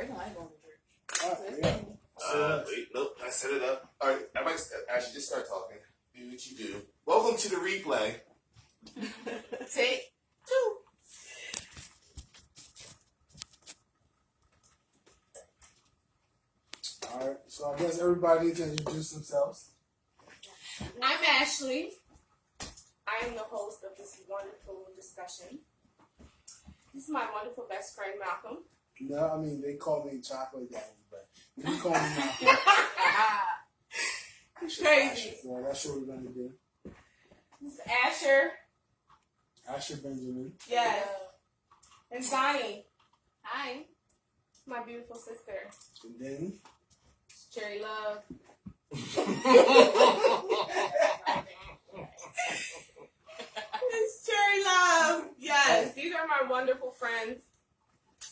already know I ain't going to church. Wait, nope, I set it up. All right, everybody, actually, just start talking. Do what you do. Welcome to the replay. Take 2. Alright, so I guess everybody needs to introduce themselves. I'm Ashley. I am the host of this wonderful discussion. This is my wonderful best friend, Malcolm. No, I mean, they call me Chocolate Daddy, but you can call me Malcolm. Crazy. So that's what we're going to do. This is Asher. Asher Benjamin. Yes. And Donnie. Hi. My beautiful sister. And then... Cherry Love. It's Cherry Love. Yes. These are my wonderful friends.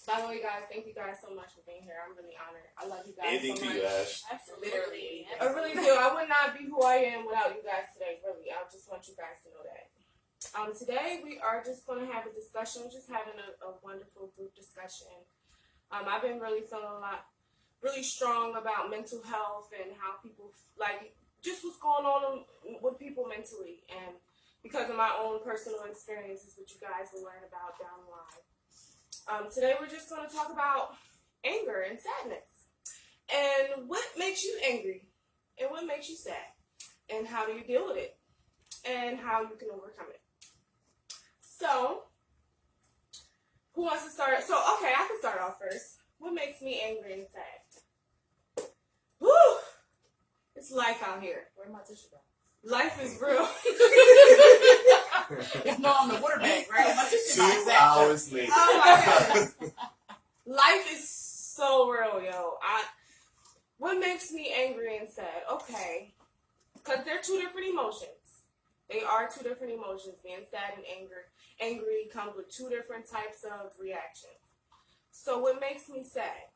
By the way, guys, thank you guys so much for being here. I'm really honored. I love you guys Anything so to much. you, Ash. Literally. I really do. I would not be who I am without you guys today, really. I just want you guys to know that. Today, we are just going to have a discussion, just having a wonderful group discussion. I've been really feeling really strong about mental health and how people, just what's going on with people mentally. And because of my own personal experiences, which you guys will learn about down the line. Today we're just going to talk about anger and sadness. And what makes you angry? And what makes you sad? And how do you deal with it? And how you can overcome it. So, who wants to start? So, okay, I can start off first. What makes me angry and sad? Woo! It's life out here. Where's my tissue box? Life is real. No, I'm the water bag, right? My tissue box. 2 hours later. Oh my God. Life is so real, yo. What makes me angry and sad? Okay. Because they're 2 different emotions. They are 2 different emotions. Being sad and angry comes with 2 different types of reactions. So what makes me sad?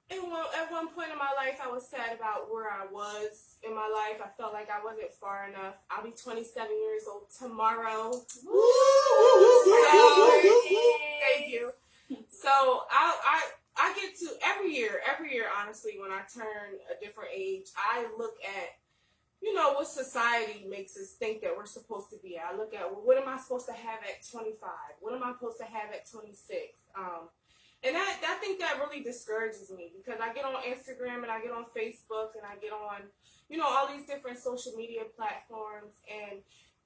At one point in my life, I was sad about where I was in my life. I felt like I wasn't far enough. I'll be 27 years old tomorrow. Thank you. So I get to every year, honestly, when I turn a different age, I look at, what society makes us think that we're supposed to be at. I look at, well, what am I supposed to have at 25? What am I supposed to have at 26? And I think that really discourages me because I get on Instagram and I get on Facebook and I get on, all these different social media platforms and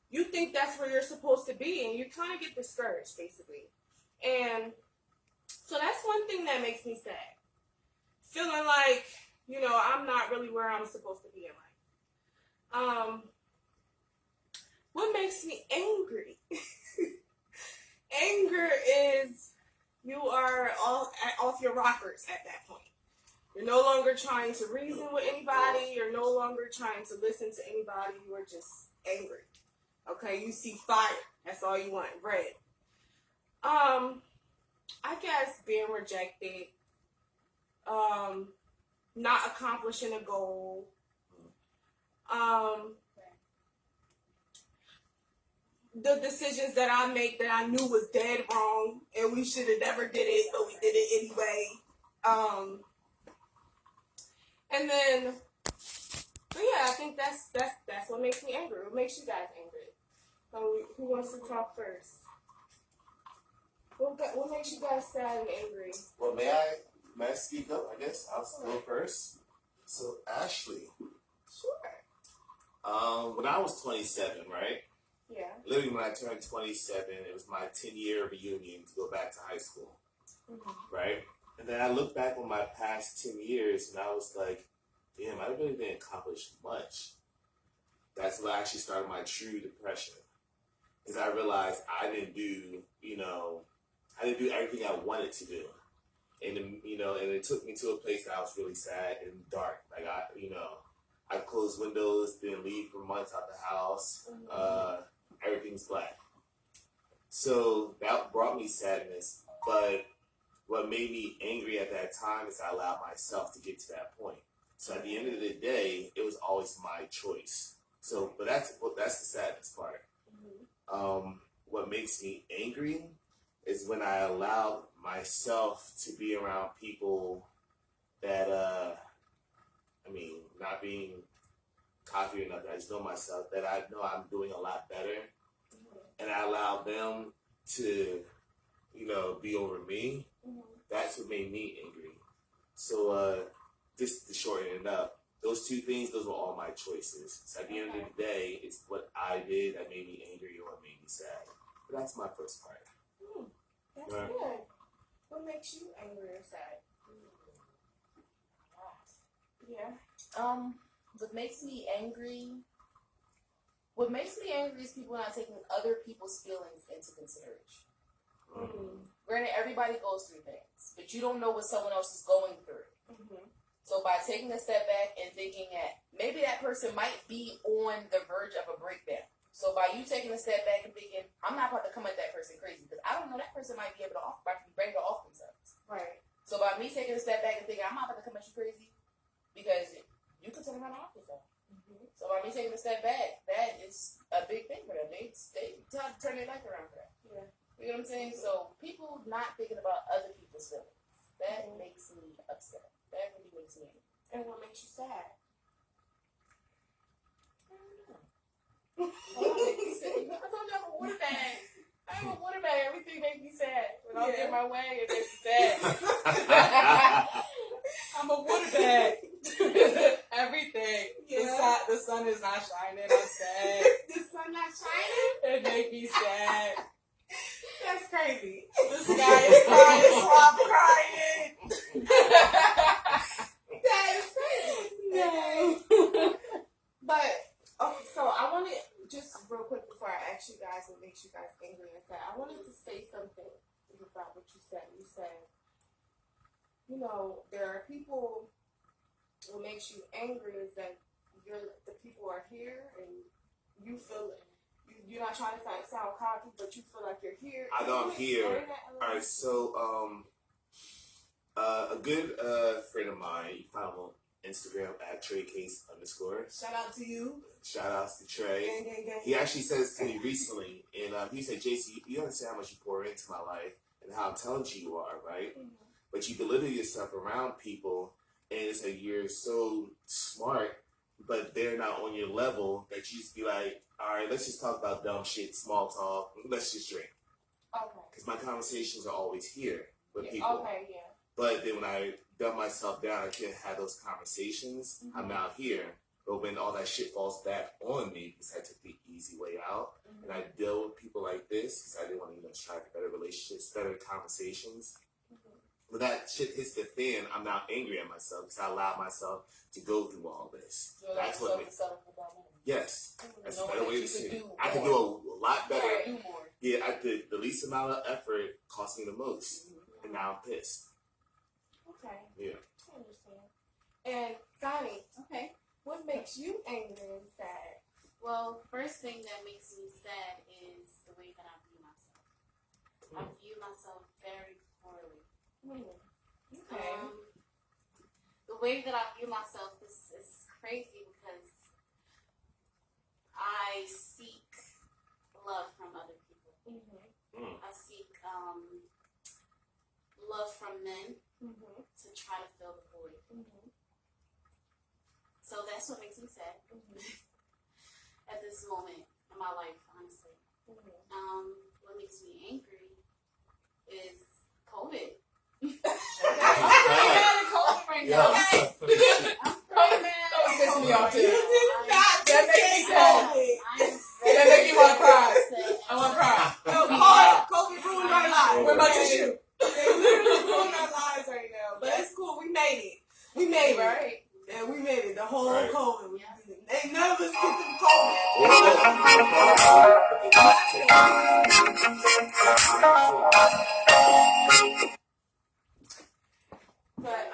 you think that's where you're supposed to be and you kind of get discouraged basically. And so that's one thing that makes me sad. Feeling like, I'm not really where I'm supposed to be in life. What makes me angry? Anger is you are off your rockers at that point. You're no longer trying to reason with anybody. You're no longer trying to listen to anybody. You are just angry. Okay, you see fire. That's all you want. Red. I guess being rejected. Not accomplishing a goal. The decisions that I make that I knew was dead wrong and we should have never did it, but we did it anyway. And then, but yeah, I think that's what makes me angry. What makes you guys angry? So who wants to talk first? What makes you guys sad and angry? Well, may I speak up, I guess? I'll go first. So, Ashley. Sure. When I was 27, right? Yeah. Literally, when I turned 27, it was my 10-year reunion to go back to high school, right? And then I look back on my past 10 years, and I was like, damn, I really didn't accomplish much. That's when I actually started my true depression, because I realized I didn't do everything I wanted to do. And, and it took me to a place that I was really sad and dark. Like, I closed windows, didn't leave for months out the house. Everything's black. So that brought me sadness, but what made me angry at that time is I allowed myself to get to that point. So at the end of the day, it was always my choice. So, but that's the saddest part. What makes me angry is when I allow myself to be around people that, not being cocky or nothing, I just know myself that I know I'm doing a lot better, and I allow them to, be over me. That's what made me angry. So, just to shorten it up, those two things, those were all my choices. So at the end of the day, it's what I did that made me angry or what made me sad. But that's my first part. That's Right. good. What makes you angry or sad? Yeah. What makes me angry? What makes me angry is people not taking other people's feelings into consideration. Granted, everybody goes through things, but you don't know what someone else is going through. So by taking a step back and thinking that maybe that person might be on the verge of a breakdown. So by you taking a step back and thinking, I'm not about to come at that person crazy because I don't know, that person might be able to be ready to off themselves. Right. So by me taking a step back and thinking, I'm not about to come at you crazy because you can turn around and off yourself. So by me taking a step back, that is a big thing for them. They turn their life around for that. Yeah. You know what I'm saying? So people not thinking about other people's feelings, that makes me upset. That really makes me angry. And what makes you sad? I told you I have a water bag. I have a water bag. Everything makes me sad. When I get my way, it makes me sad. I'm a water bag. Everything. Yeah. The sun is not shining. I'm sad. The sun not shining? It make me sad. That's crazy. The sky is crying, so I'm crying. That is crazy. No. But, okay, so I wanted, just real quick before I ask you guys what makes you guys angry and sad, I wanted to say something about what you said. You said, there are people, what makes you angry is that the people are here and you feel it. You're not trying to sound cocky, but you feel like you're here. I know I'm here. Explain that a little All right, bit? so a good friend of mine, you can find him on Instagram at TreyCase_. Shout out to you. Shout outs to Trey. Gang, gang, gang. He actually said this to me recently, and he said, JC, you understand how much you pour into my life and how talented you are, right? But you belittle yourself around people, and it's like you're so smart, but they're not on your level that you just be like, all right, let's just talk about dumb shit, small talk, let's just drink. Okay. Because my conversations are always here with Yeah, people. okay, yeah. But then when I dumb myself down, I can't have those conversations. I'm out here. But when all that shit falls back on me, because I took the easy way out, and I deal with people like this, because I didn't want to strike better relationships, better conversations. When that shit hits the fan, I'm now angry at myself because I allowed myself to go through all this. So That's what makes. Yes, that's a better way to say it. I can do a lot better. Do more. Yeah, the least amount of effort cost me the most, and now I'm pissed. Okay. Yeah. I understand. And Sonny, Okay. what makes you angry and sad? Well, first thing that makes me sad is the way that I view myself. I view myself very poorly. Okay. The way that I view myself is crazy because I seek love from other people. I seek love from men to try to fill the void. So that's what makes me sad at this moment in my life, honestly. What makes me angry is COVID. COVID right now. That pissed me off too. That makes me sad. That make me want to cry. I want to cry. COVID ruined our lives. Where my tissue? They literally ruined our lives right now. But it's cool. We made it. We made it. Right. Yeah, we made it. The whole Right. COVID. Ain't none of us get through COVID. But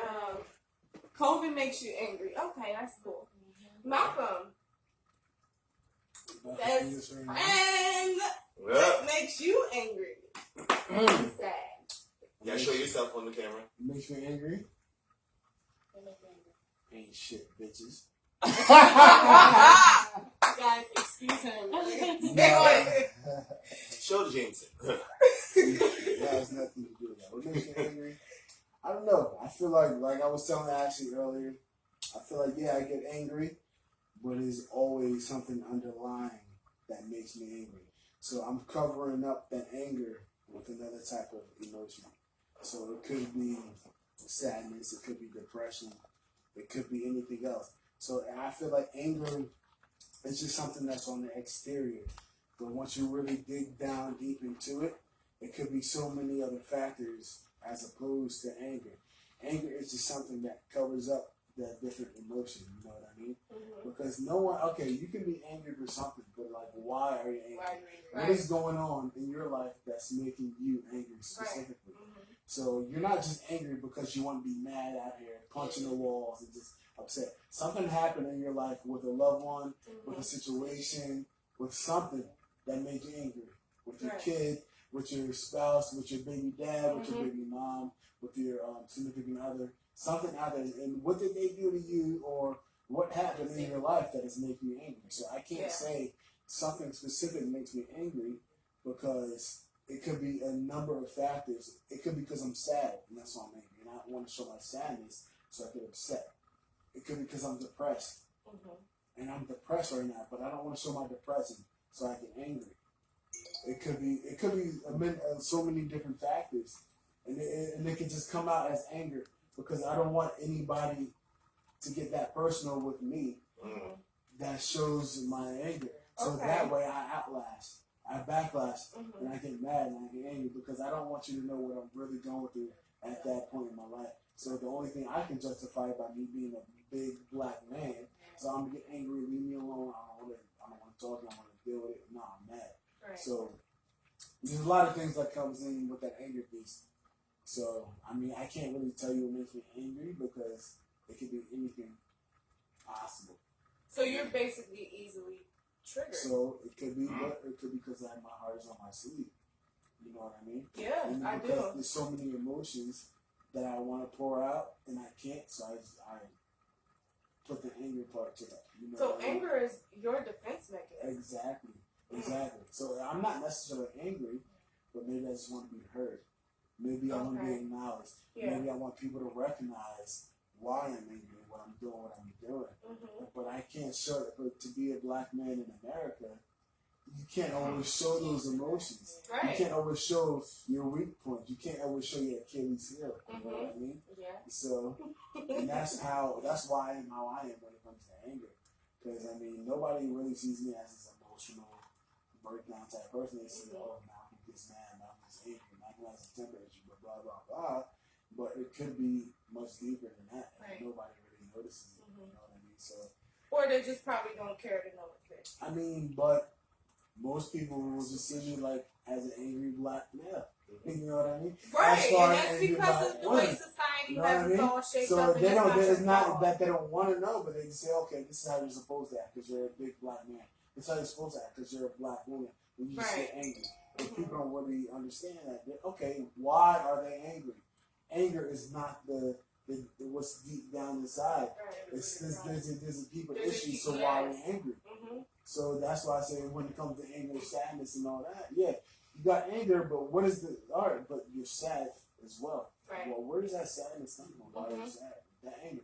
COVID makes you angry. Okay, that's cool. Malcolm, that's and what makes you angry and sad? You gotta show yourself on the camera. Makes me angry. Ain't shit, bitches. Guys, excuse him. Nah. Show the Jameson. It has nothing to do with that. What makes me angry? I don't know. I feel like I was telling Ashley earlier, I feel like, yeah, I get angry, but there's always something underlying that makes me angry. So I'm covering up that anger with another type of emotion. So it could be sadness, it could be depression, it could be anything else. So I feel like anger is just something that's on the exterior. But once you really dig down deep into it, it could be so many other factors as opposed to anger. Anger is just something that covers up that different emotion, you know what I mean? Mm-hmm. Because no one, okay, you can be angry for something, but like, why are you angry? Right. What is going on in your life that's making you angry specifically? Mm-hmm. So you're not just angry because you want to be mad out here, punching the walls and just upset. Something happened in your life with a loved one, with a situation, with something that made you angry. With your Right. kid, with your spouse, with your baby dad, with your baby mom, with your significant other. Something happened, and what did they do to you, or what happened in your life that is making you angry? So I can't say something specific makes me angry because it could be a number of factors. It could be because I'm sad, and that's why I'm angry, and I want to show my sadness, so I get upset. It could be because I'm depressed, and I'm depressed right now, but I don't want to show my depression, so I get angry. It could be so many different factors, and it can just come out as anger because I don't want anybody to get that personal with me. That shows my anger. So that way I backlash, and I get mad and I get angry because I don't want you to know what I'm really going through at that point in my life. So the only thing I can justify by me being a big black man, so I'm gonna get angry, leave me alone. I don't want to talk. I don't want to deal with it. No, I'm mad. Right. So there's a lot of things that comes in with that anger piece. So I mean, I can't really tell you what makes me angry because it could be anything possible. So you're basically easily triggered. So it could be what it could be because my heart is on my sleeve. You know what I mean? Yeah, And I because do. there's so many emotions that I want to pour out and I can't, so I put the anger part to that. You know So what I mean? anger is your defense mechanism. Exactly. So I'm not necessarily angry, but maybe I just want to be heard. Maybe I want to be acknowledged. Yeah. Maybe I want people to recognize why I'm angry, what I'm doing, what I'm doing. But I can't show it. But to be a black man in America, you can't always show those emotions. Right. You can't always show your weak points. You can't always show your Achilles heel. You know what I mean? Yeah. So, and that's why I am how I am when it comes to anger. Because I mean, nobody really sees me as this emotional breakdown type person. They see, oh, Malcolm gets mad, Malcolm gets angry, Malcolm has a temper issue, blah blah blah. But it could be much deeper than that, and Right. nobody really notices it. You know what I mean? So, Or they just probably don't care to know it's there. I mean, but most people will just see me like as an angry black male. You know what I mean? Right, As far and as that's angry because black of the way women. society You know what has I us mean? all shaped So up. And they don't. it's It's not not that they don't want to know, but they just say, okay, this is how you're supposed to act because you're a big black man. This is how you're supposed to act because you're a black woman. When you just get angry, but people don't really understand that. Okay, why are they angry? Anger is not the what's deep down inside. Right. It's there's a deeper There's a issue. deep- So why are we angry? So that's why I say when it comes to anger, sadness, and all that, yeah, you got anger, but what is the art? But you're sad as well. Right. Well, where does that sadness come from? Why are you sad? That anger.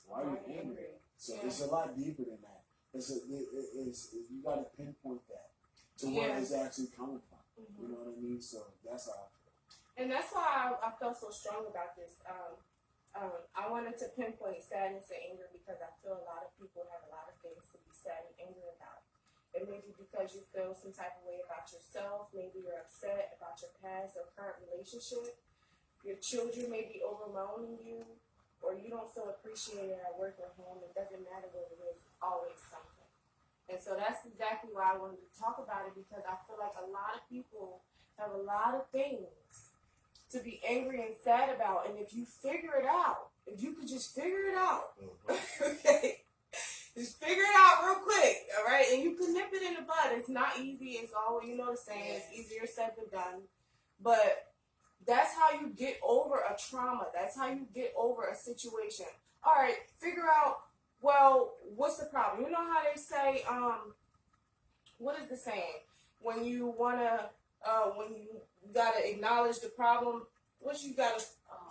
Why are you angry? So it's a lot deeper than that. You got to pinpoint that to where it's actually coming from. You know what I mean? So that's how I feel. And that's why I felt so strong about this. I wanted to pinpoint sadness and anger because I feel a lot of people have a lot of things to be sad and angry about. It may be because you feel some type of way about yourself. Maybe you're upset about your past or current relationship. Your children may be overwhelming you, or you don't feel appreciated at work or home. It doesn't matter what it is, it's always something. And so that's exactly why I wanted to talk about it, because I feel like a lot of people have a lot of things to be angry and sad about. And if you figure it out, if you could just figure it out, okay, just figure it out real quick, all right? And you can nip it in the bud. It's not easy. It's always, you know the saying, it's easier said than done. But that's how you get over a trauma. That's how you get over a situation. All right, figure out, well, what's the problem? You know how they say, what is the saying? When you want to when you gotta acknowledge the problem. Once you gotta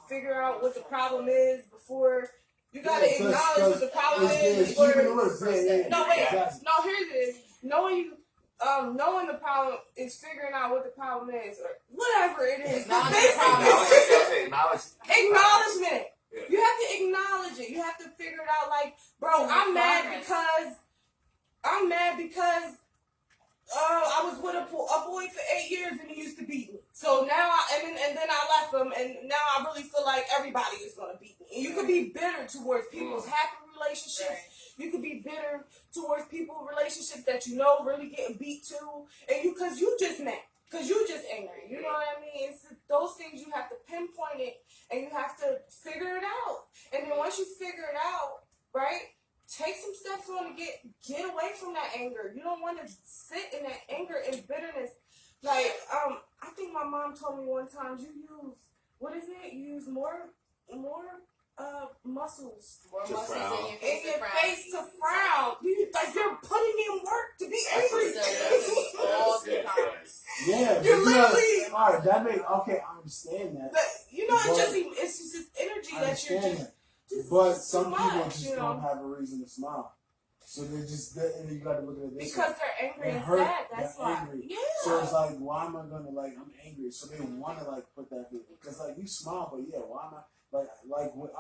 figure out what the problem is before you gotta acknowledge what the problem is. Before, no, wait. Exactly. No, here it is. Knowing the problem is figuring out what the problem is, or whatever it is. Acknowledgement. Yeah. You have to acknowledge it. You have to figure it out. Like, bro, I'm mad because I was with a boy for 8 years and he used to beat me. So now and then I left him, and now I really feel like everybody is gonna beat me. And you could be bitter towards people's happy relationships. Right. You could be bitter towards relationships that you know really getting beat too, and cause you just mad, cause you just angry. You know what I mean? It's those things you have to pinpoint it, and you have to figure it out. And then once you figure it out, right? Take some steps on to get away from that anger. You don't want to sit in that anger and bitterness. Like, I think my mom told me one time, you use more muscles More To muscles frown. in your face to frown. You're putting in work to be angry. All the time. Yeah, You're literally. all right. That makes okay. I understand that. But, But- it's just this energy I that you're understand just But too some people much, just you know? don't have a reason to smile, so and you got to look at it this way. Because they're angry They're and hurt, sad. That's they're why. angry. Yeah. So it's like, why am I gonna I'm angry? So they want to put that because you smile, but yeah, why am I all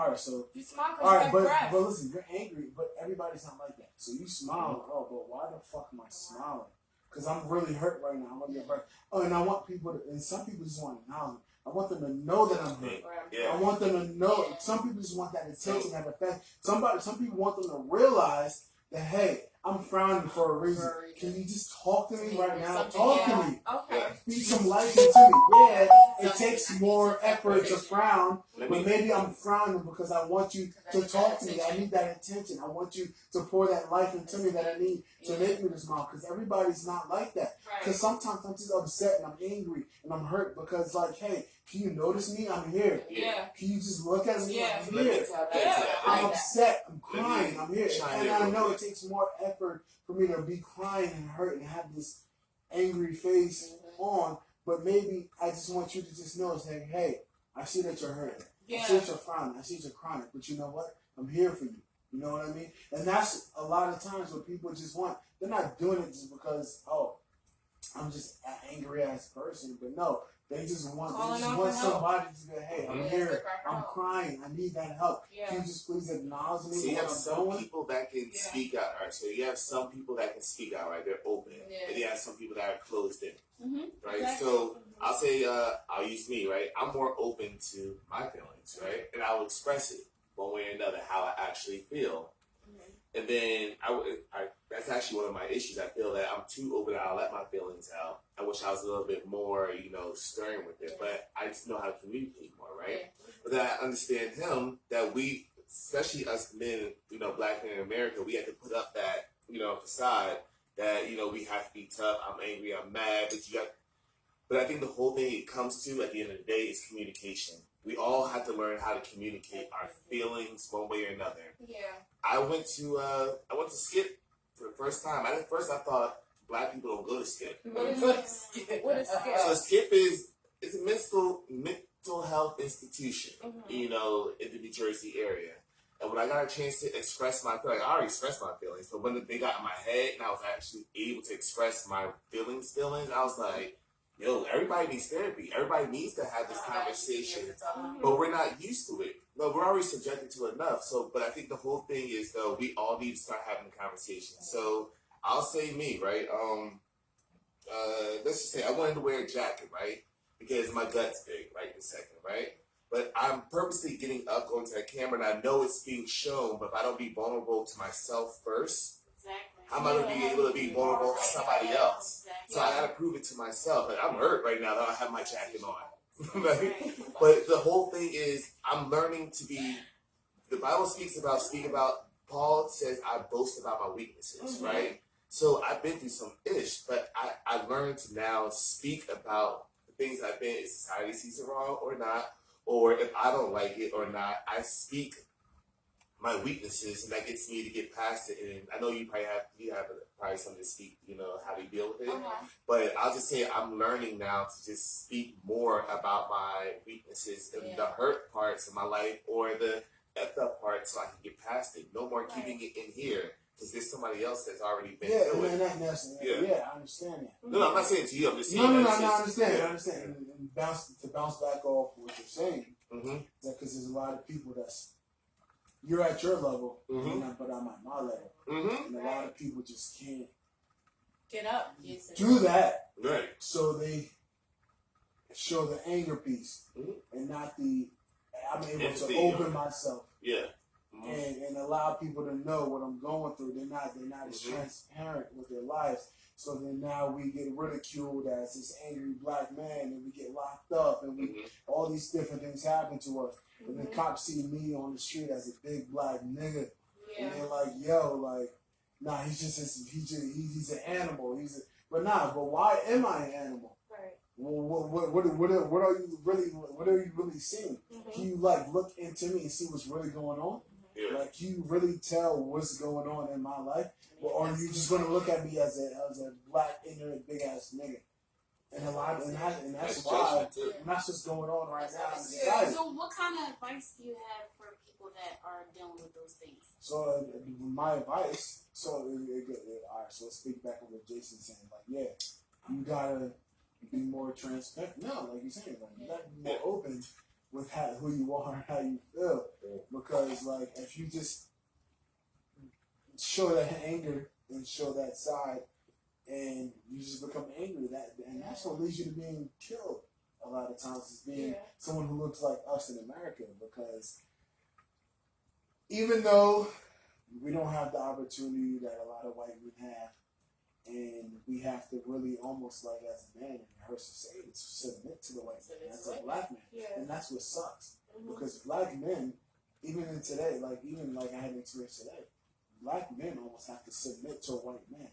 right? So You smile because all you right, have but breath. listen, you're angry, but everybody's not like that. So you smile, but why the fuck am I smiling? Because I'm really hurt right now. I want to get breath. Oh, and I want people to, and some people just want acknowledgement. I want them to know that I'm hurt. Yeah. I want them to know. Some people just want that attention, that effect. Some people want them to realize that, hey, I'm frowning for a reason. Can you just talk to me right now? Talk to me. Okay. Feed some life into me. Yeah, it takes more effort to frown, Let but me- maybe I'm frowning because I want you to talk to me. I need that attention. I want you to pour that life into me that I need to make me to smile. Because everybody's not like that. Because sometimes I'm just upset and I'm angry and I'm hurt because, hey, can you notice me? I'm here. Yeah. Can you just look at me? Yeah. I'm Let me here. tap Yeah. into that. I'm upset. I'm crying. I'm here. chime And in I real know quick. it takes more effort for me to be crying and hurt and have this angry face on. But maybe I just want you to just know, say, hey, I see that you're hurting. I see Yeah. that you're frowning. I see that you're crying. But you know what? I'm here for you. You know what I mean? And that's a lot of times what people just want. They're not doing it just because, I'm just an angry ass person. But no, they just want Calling out for help. somebody to say, hey, I'm Yes, here. they're crying for I'm help. crying. I need that help. Yeah. Can you just please acknowledge me? So you what have I'm some doing? people that can Yeah. speak out, right? So you have some people that can speak out, right? They're open. Yeah. And you have some people that are closed in, Mhm. right? Exactly. So I'll say, I'll use me, right? I'm more open to my feelings, right? And I'll express it one way or another, how I actually feel. And then that's actually one of my issues. I feel that I'm too open. I'll let my feelings out. I wish I was a little bit more, stern with it. But I just know how to communicate more, right? But then I understand him that we, especially us men, black men in America, we have to put up that, facade that, we have to be tough. I'm angry. I'm mad. But I think the whole thing it comes to at the end of the day is communication. We all have to learn how to communicate our feelings one way or another. Yeah. I went to Skip for the first time. At first I thought black people don't go to Skip. What is Skip? So Skip is a mental health institution, Mhm. In the New Jersey area. And when I got a chance to express my feelings, I already expressed my feelings, but when they got in my head and I was actually able to express my feelings, I was like, yo, everybody needs therapy. Everybody needs to have this conversation. But we're not used to it. No, we're already subjected to enough. So, but I think the whole thing is, though, we all need to start having the conversation. So, I'll say me, right? Let's just say I wanted to wear a jacket, right? Because my gut's big right this second, right? But I'm purposely getting up, going to the camera, and I know it's being shown, but if I don't be vulnerable to myself first, Exactly. how am I going to be able to be vulnerable to somebody else? Exactly. So I got to prove it to myself. Like, I'm hurt right now that I have my jacket on. Like, Right. but the whole thing is, I'm learning to be. The Bible speak about. Paul says, "I boast about my weaknesses." Mhm. Right. So I've been through some ish, but I learned to now speak about the things I've been. If society sees it wrong or not, or if I don't like it or not, I speak my weaknesses, and that gets me to get past it. And I know you have probably something to speak, how to deal with it. But I'll just say I'm learning now to just speak more about my weaknesses and the hurt parts of my life or the effed up parts, so I can get past it. No more keeping it in here because there's somebody else that's already been through it. I understand that. No, I'm not saying to you. I'm just saying. No, I understand. And to bounce back off what you're saying, because there's a lot of people you're at your level, but I'm at my level, and a lot of people just can't get up, do that. Right. So they show the anger piece and not I'm able to open myself. Yeah. And allow people to know what I'm going through. They're not as transparent with their lives. So then now we get ridiculed as this angry black man, and we get locked up, and all these different things happen to us. And the cops see me on the street as a big black nigga, and they're like, "Yo, nah, he's an animal. But why am I an animal? Right. Well, what are you really seeing? Can you look into me and see what's really going on? Yeah. Can you really tell what's going on in my life? Or are you just going to look at me as a black, ignorant, big ass nigga? And that's why, and that's what's going on right now in society. So, what kind of advice do you have for people that are dealing with those things? So, my advice. All right. So let's speak back on what Jason's saying. You gotta be more transparent. No, like you're saying, you gotta be more open with who you are and how you feel. Because if you just show that anger and show that side, and you just become angry, and that's what leads you to being killed a lot of times, is being someone who looks like us in America. Because even though we don't have the opportunity that a lot of white men have, and we have to really almost as a man in her society submit to the white man as a black man, and that's what sucks. Because black men, even in today, I had an experience today, black men almost have to submit to a white man.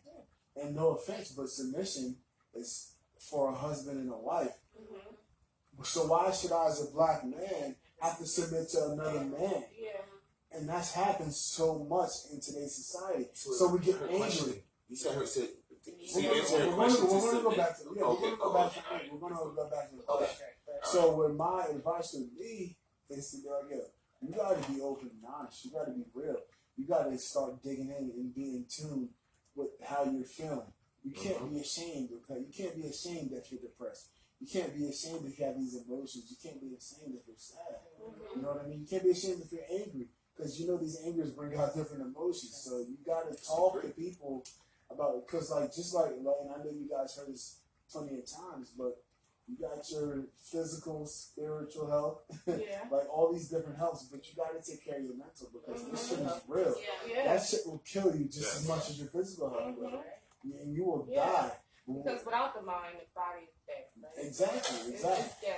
And no offense, but submission is for a husband and a wife. So why should I, as a black man, have to submit to another man? And that's happened so much in today's society. So we get angry. You said her said. We're going to go back to the question. So what my advice would be is to go, you got to be open and honest. You got to be real. You got to start digging in and be in tune with how you're feeling. You can't be ashamed if you're depressed. You can't be ashamed if you have these emotions. You can't be ashamed if you're sad. You know what I mean? You can't be ashamed if you're angry, because these angers bring out different emotions. So you got to talk to people about it, because and I know you guys heard this plenty of times, but you got your physical, spiritual health, all these different healths, but you got to take care of your mental, because this shit is real. That shit will kill you just as much as your physical health, and you will die. Because without the mind, the body is dead. Right? Exactly.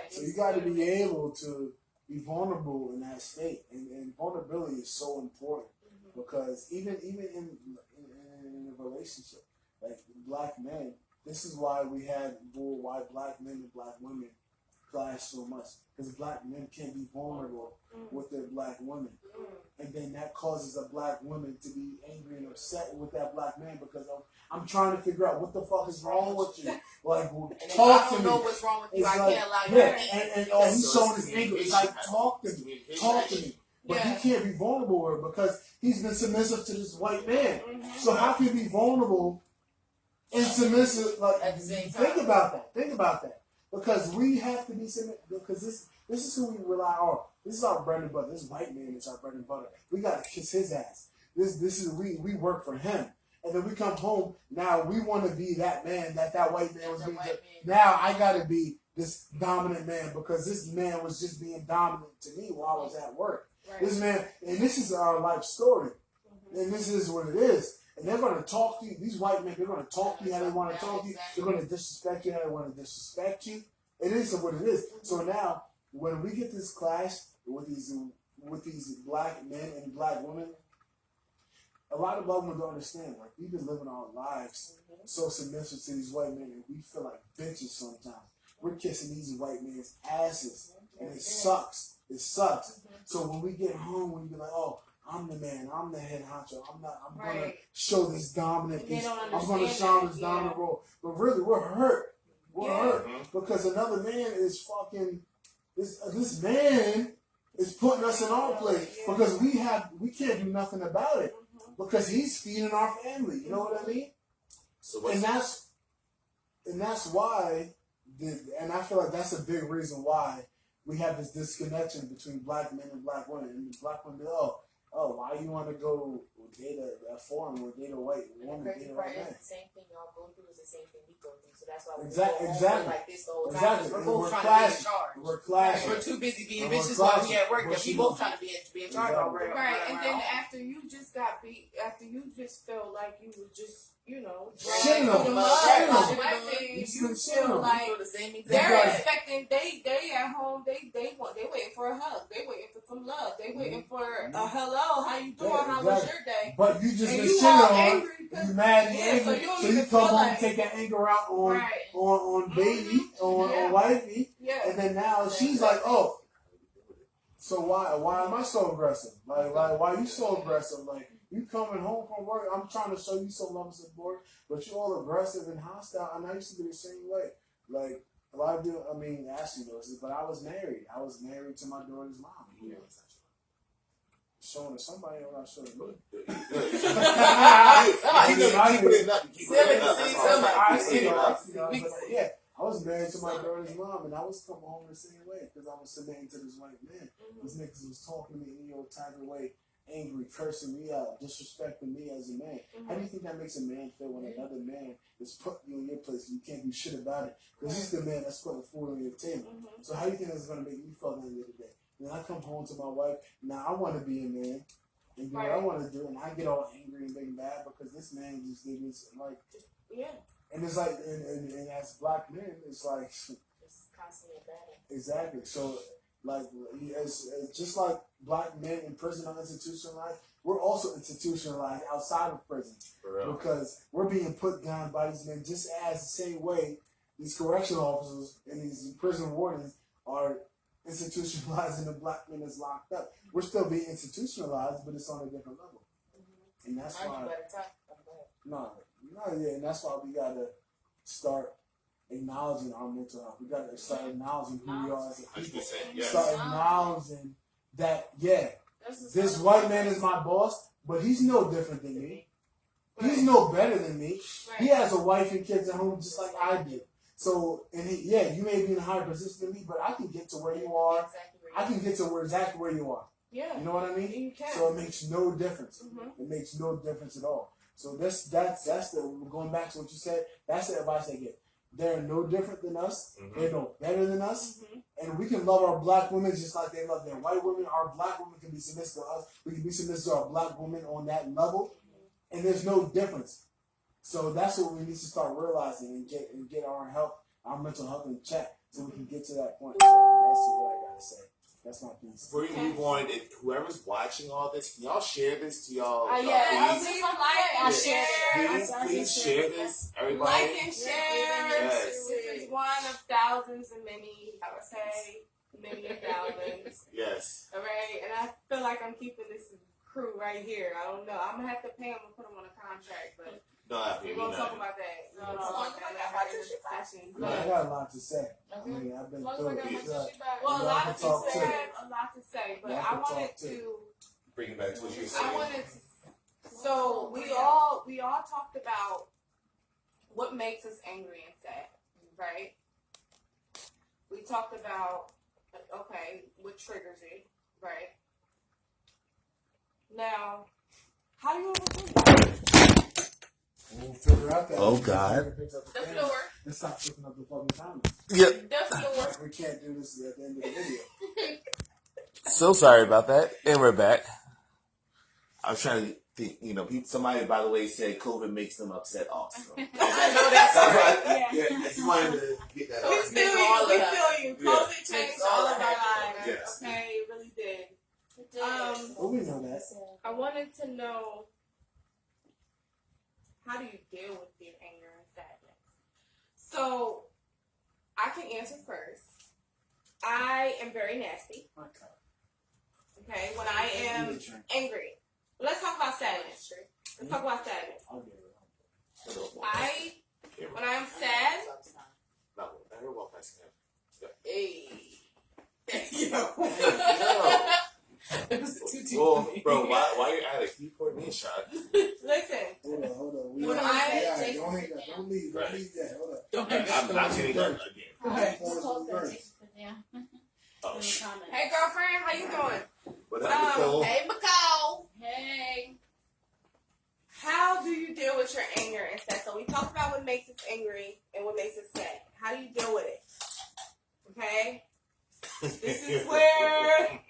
So you got to be able to be vulnerable in that state, and vulnerability is so important, because even in a relationship, black men. This is why why black men and black women clash so much. Because black men can't be vulnerable with their black women. And then that causes a black woman to be angry and upset with that black man, because I'm trying to figure out what the fuck is wrong with you. Talk to me. Know what's wrong with you. It's I can't allow you to and he's showing his anger. It's talk to me. But he can't be vulnerable with her because he's been submissive to this white man. So how can he be vulnerable and submissive? At the same time. Think about that. Because we have to be submissive. Because this is who we rely on. This is our bread and butter. This white man is our bread and butter. We gotta kiss his ass. This is we work for him. And then we come home. Now we want to be that man that white man was being. Now I gotta be this dominant man, because this man was just being dominant to me while I was at work. Right. This man, and this is our life story, and this is what it is. And they're going to talk to you. These white men, they're going to talk to you how they want to talk to you. They're going to disrespect you how they want to disrespect you. It is what it is. So now, when we get this clash with these black men and black women, a lot of black women don't understand. We've been living our lives so submissive to these white men, and we feel like bitches sometimes. We're kissing these white men's asses, and it sucks. It sucks. So when we get home, when you be like, oh, I'm the man. I'm the head honcho. I'm gonna Right. show this dominant And they piece. don't I'm gonna understand show that, this yeah. dominant role. But really, we're hurt. We're Yeah. hurt because another man is fucking. This man is putting us in our place Yeah. because we can't do nothing about it Mhm. because he's feeding our family. You know what I mean? So what's And that's why, and I feel like that's a big reason why we have this disconnection between black men and black women. And the black women, why you want to go date a foreign or date a white And the woman, crazy date a part white man? is the same thing y'all go through is the same thing we go through. So that's why we Exactly. go like this the whole time. Exactly. We're And both we're trying clashing. to be in charge. We're clashing. We're too busy being And we're bitches while we clashing. at work But that we she- both trying to be in charge already. Right, and then after you just got beat, after you just felt like you were just, Shitting dragged them. through the Shitting mud, them. weapons, You you shitting feel them. like feel the same exact they're Because- expecting they at home they waiting for a hug, they waiting for some love, they waiting for a hello, how you doing, Yeah, how was exactly. your day, But you just and been you shitting all on her. angry You because mad and Yeah, so angry. you don't So you even come feel home like- and take that anger out right, on baby, on Yeah. wifey, yeah, and then now she's like, oh, so why am I so aggressive? Like why you so aggressive? Like you coming home from work, I'm trying to show you some love and support, but you all aggressive and hostile. And I used to be the same way. Like a lot of people, I mean, Ashley knows this, but I was married. I was married to my daughter's mom. Showing to somebody, I'm not showing me. Somebody keep it up. Keep it up. That's all. I Keep see, it up. but yeah, I was married to my daughter's mom, and I was coming home the same way because I was submitting to this white man. These niggas was talking to me in your type of way, angry, cursing me out, disrespecting me as a man. How do you think that makes a man feel when another man is putting you in your place and you can't do shit about it? Because he's the man that's putting food on your table. So how do you think that's going to make me feel at the end of the day? Then I come home to my wife, now I want to be a man and do what I want to do, and I get all angry and big mad because this man just did this, like, yeah, and it's like, and as black men, it's like, It's constantly a battle. exactly. So, like, it's just like black men in prison are institutionalized, we're also institutionalized outside of prison For real. because we're being put down by these men just as the same way these correctional officers and these prison wardens are institutionalized and the black men is locked up. We're still being institutionalized, but it's on a different level. And that's Mind why, you, by the time. and that's why we gotta start acknowledging our mental health. We gotta start acknowledging who we are as a people. 100%. Yes. Start acknowledging that, That's just this how- white man is my boss, but he's no different than me. He's no better than me. He has a wife and kids at home just like I did. So, and you may be in a higher position than me, but I can get to where you are. Exactly where I can get to exactly where you are. yeah, You know what I mean? you can. So it makes no difference. Mhm. It makes no difference at all. So that's the going back to what you said. That's the advice I get. They're no different than us. Mhm. They're no better than us. Mhm. And we can love our black women just like they love their white women. Our black women can be submissive to us. We can be submissive to our black women on that level. And there's no difference. So that's what we need to start realizing and get our health, our mental health in check, so we can get to that point. So that's what I gotta say. That's my piece. Before you move on, if whoever's watching all this, can y'all share this to y'all? Yeah, please? please like and share. Please share this, everybody. Like and share. Yes. This is one of thousands and many, I would say, many thousands. Yes. All right, and I feel like I'm keeping this crew right here. I don't know. I'm gonna have to pay them and put them on a contract, but No, I we're feel gonna you. talk about that. We're gonna No, talk about that later in the session. I got a lot to say. I mean, I've been through it. Well, a Y'all lot can of people talk too. have a lot to say, but Y'all I can wanted talk too. to. Bring it back to what you were I saying. wanted to. So we all talked about what makes us angry and sad, right? We talked about what triggers it, right? Now, how do you overcome that? We'll figure out that. Oh, God. The floor, Let's stop flipping up the fucking comments. Yep. the floor. Like, we can't do this at the end of the video. So sorry about that. And we're back. I was trying to think, somebody, by the way, said COVID makes them upset also. I know that's right. Yeah, I just wanted to get that We out. feel you. all We of that. feel you. Yeah. COVID changed all of our lives. Yes. Okay, it really did. Well, we know that. I wanted to know, how do you deal with your anger and sadness? So, I can answer first. I am very nasty. Okay, when I am angry, about sadness. Let's talk about sadness. I'll get it. When I'm sad, No, I heard walk past him. Hey. Yo. No. It was too deep Well, for me. bro, why you at it? Can you pour me a shot? listen. Hold on. We When don't I- hang up. Don't hang up. Don't leave. Don't Right. leave that. Hold up. Don't I'm not getting up again. Okay. We'll close that Jason down Oh, in the shit. comments. Hey, girlfriend, how you doing? What up, Nicole? Hey, Nicole. Hey. How do you deal with your anger and sad? So we talked about what makes us angry and what makes us sad. How do you deal with it? Okay? This is where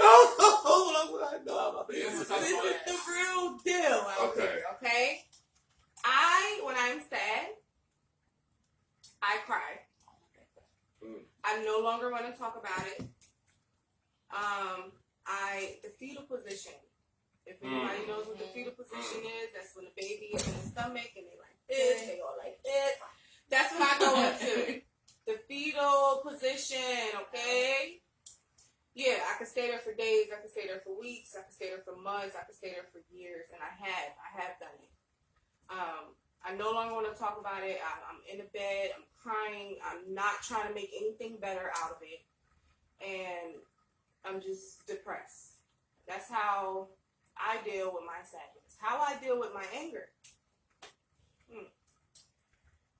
Oh, no, this is the real deal out Okay. here, okay? When I'm sad, I cry. I no longer want to talk about it. The fetal position. If anybody knows what the fetal position is, that's when the baby is in the stomach and they like this, they go like this. That's what I go into. The fetal position, okay? Yeah, I could stay there for days, I could stay there for weeks, I could stay there for months, I could stay there for years, and I have done it. I no longer want to talk about it. I'm in the bed, I'm crying, I'm not trying to make anything better out of it, and I'm just depressed. That's how I deal with my sadness. How I deal with my anger.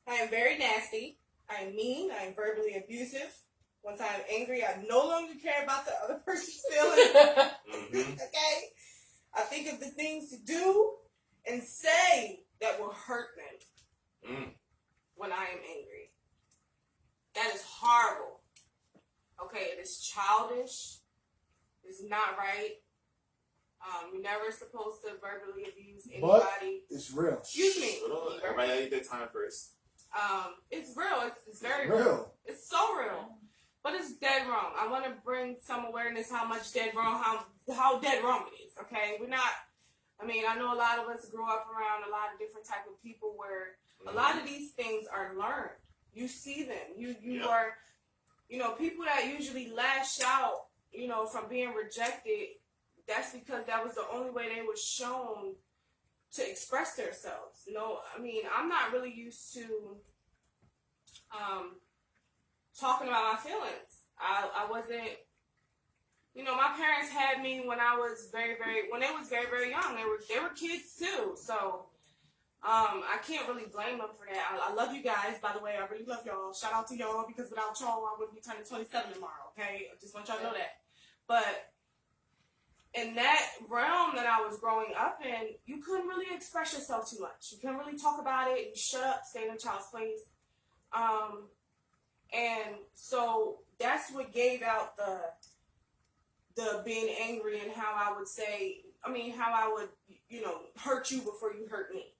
I am very nasty. I am mean. I am verbally abusive. Once I am angry, I no longer care about the other person's feelings. Okay? I think of the things to do and say that will hurt them when I am angry. That is horrible. Okay, it is childish. It's not right. You're never supposed to verbally abuse anybody. It's real. Excuse me. Hold on, everybody need their time first. It's real. It's very Real. real. It's so real. But it's dead wrong. I want to bring some awareness how much dead wrong, how dead wrong it is. Okay, we're not. I mean, I know a lot of us grew up around a lot of different type of people where a lot of these things are learned. You see them. You are, people that usually lash out, from being rejected. That's because that was the only way they were shown to express themselves. I mean, I'm not really used to talking about my feelings. I wasn't, my parents had me when I was when they was very, very young. They were kids too. So I can't really blame them for that. I love you guys, by the way. I really love y'all. Shout out to y'all, because without y'all, I wouldn't be turning 27 tomorrow, okay? I just want y'all to know that. But in that realm that I was growing up in, you couldn't really express yourself too much. You couldn't really talk about it. You shut up, stay in a child's place. And so that's what gave out the being angry and how I would how I would, hurt you before you hurt me.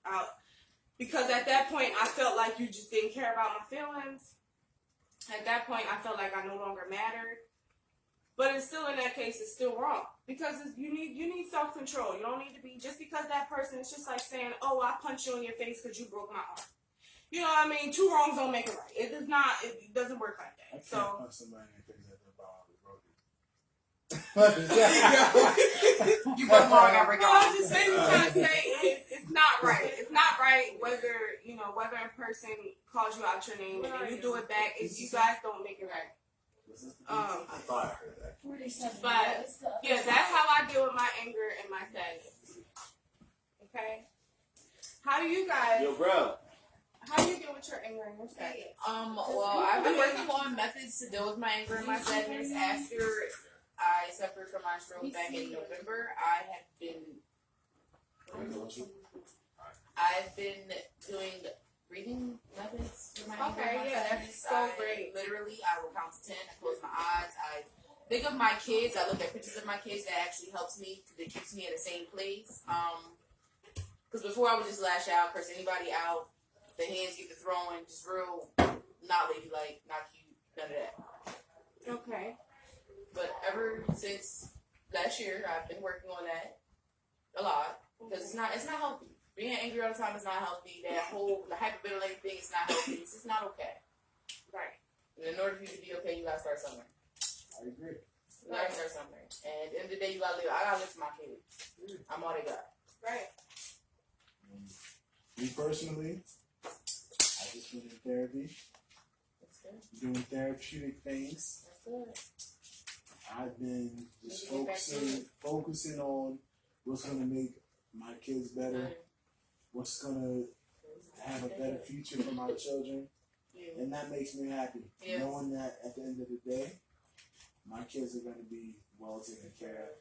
Because at that point, I felt like you just didn't care about my feelings. At that point, I felt like I no longer mattered. But it's still, in that case, it's still wrong. Because you need self-control. You don't need to be, just because that person, it's just like saying, oh, I punched you in your face because you broke my arm. You know what I mean? Two wrongs don't make it right. It doesn't work like I that. can't So punch somebody in the face that their ball is broken. You put wrong every no, I'm just saying, trying to say it's not right. It's not right whether a person calls you out your name and you do it back. If you guys don't make it right. I thought I heard that. 47. But yeah, that's how I deal with my anger and my sadness. Okay. How do you guys? Yo, bro. How do you deal with your anger and your sadness? Well, I've been working on methods to deal with my anger and my sadness after I suffered from my stroke back in November. I've been doing breathing methods for my anger and my sadness. so great. Literally, I will count to 10. I close my eyes. I think of my kids. I look at pictures of my kids. That actually helps me because it keeps me in the same place. Because before I would just lash out, curse anybody out. The hands get to throwing, just real, not ladylike, not cute, none of that. Okay. But ever since last year, I've been working on that a lot because it's not healthy. Being angry all the time is not healthy. The hyperventilating thing is not healthy. It's just not okay. Right. And in order for you to be okay, you gotta start somewhere. I agree. Learn something. And at the end of the day, I gotta live for my kids. I'm all they got. Right. Me personally, I just been in therapy, That's good. doing therapeutic things. That's good. I've been just Maybe get back to focusing on what's gonna make my kids better, what's gonna have a better future for my children, Yeah. and that makes me happy. Yes. Knowing that at the end of the day, my kids are gonna be well taken care of.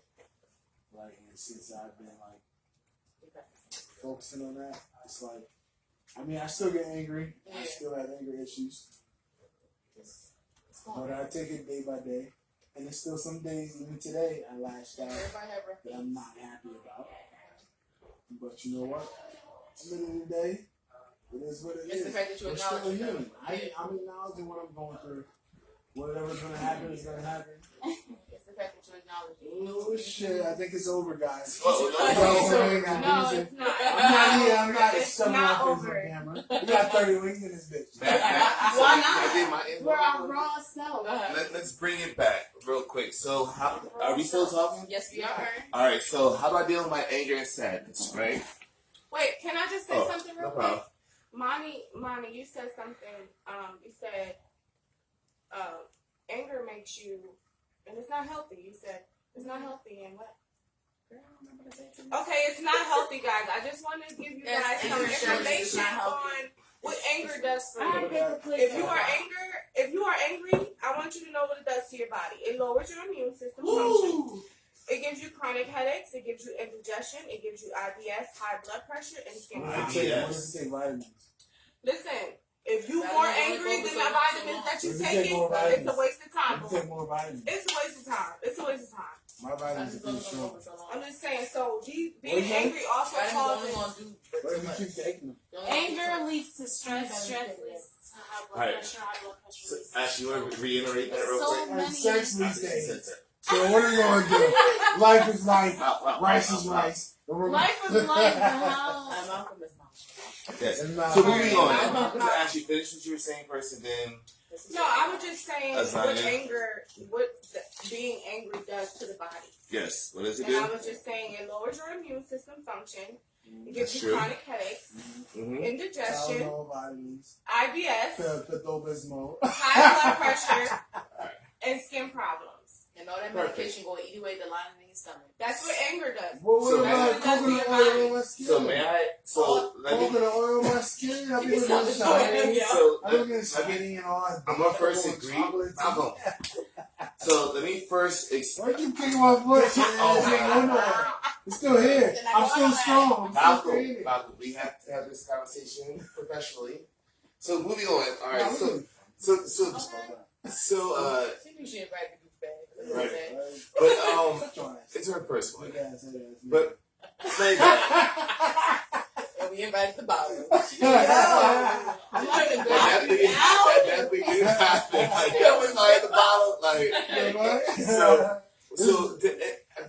Like, and since I've been like focusing on that, it's like, I mean, I still get angry. I Yeah. still have anger issues, It's going but I take it day by day. And there's still some days, even today, I lashed out Everybody have rough that I'm not happy about. But you know what? At the end of the day, it is what it It's is. the fact that you We're still acknowledge human. it. I'm acknowledging what I'm going through. Whatever's gonna happen is gonna happen. It's the fact that you acknowledge it. Oh shit! I think it's over, guys. Oh, It's over, guys. No, it's not. I'm not It's shoving not my face on over. camera. We got 30 wings in this bitch. Why not? I did my intro. We're our raw self. Let's bring it back real quick. So, how are we still talking? Yes, we are. All right. So, how do I deal with my anger and sadness? Right. Wait, can I just say Oh, something real no quick? problem. Monty, you said something. You said anger makes you, and it's not healthy. You said it's not healthy, and what? Okay, it's not healthy, guys. I just want to give you Yes, guys some anger shows it's information not healthy. on what anger does for I you. have paper plates. If you are angry, I want you to know what it does to your body. It lowers your immune system function. It gives you chronic headaches. It gives you indigestion. It gives you IBS, high blood pressure, and skin Right. problems. Yes. What does it take vitamins? Listen, if you Vitamins more only angry focus than the on- vitamins that you If you taking, take more it's a vitamins. waste of I time. can take more vitamins. It's a waste of time. It's a waste of time. My vitamins are pretty strong. I'm just saying. So being What's that? angry also causes. What if you keep taking them? Anger leads to stress. Stress leads to high blood Right. pressure. High blood pressure So, leads to Ashley, you want to reiterate that real so quick? And many. sex I leads to think you AIDS. said that. So what are we gonna do? Life is life. Wow. Rice is rice. And we're- Life is life, but how? Malcolm is Malcolm. Yes. And now- So moving on. Alright. I'm gonna actually finish what you were saying first, and then No, I was just saying That's what not it. anger, being angry does to the body. yes. What does it And I do? was just saying it lowers your immune system function. It gives That's you true. chronic headaches, Mm-hmm. indigestion, Tylenol, vitamins, IBS, Pepto-Bismol. high blood pressure, and skin problems. And all that Perfect. medication going to eat away the lining in your stomach. That's what anger does. What So about that's what it does to coconut your oil on body. my skin? So may I? So let me. Coconut oil on my skin? I'll be You looking sound shiny. good. So I'm looking let me. skinny and all. I'm gonna first Double agree. chocolate Malcolm. So let me first. Why you keep kicking my foot? Oh, It ain't going nowhere. It's still here. I'm still strong. I'm still creating. Malcolm, we have to have this conversation professionally. So moving on. All right. No, So we She knew she invited you back. Right. Okay. but Shut your ass. it's her first one. Big ass, head ass, But like, And we invited the bottom. Yeah. I'm not even that good. definitely did happen. Like that was like at the bottom. Like so.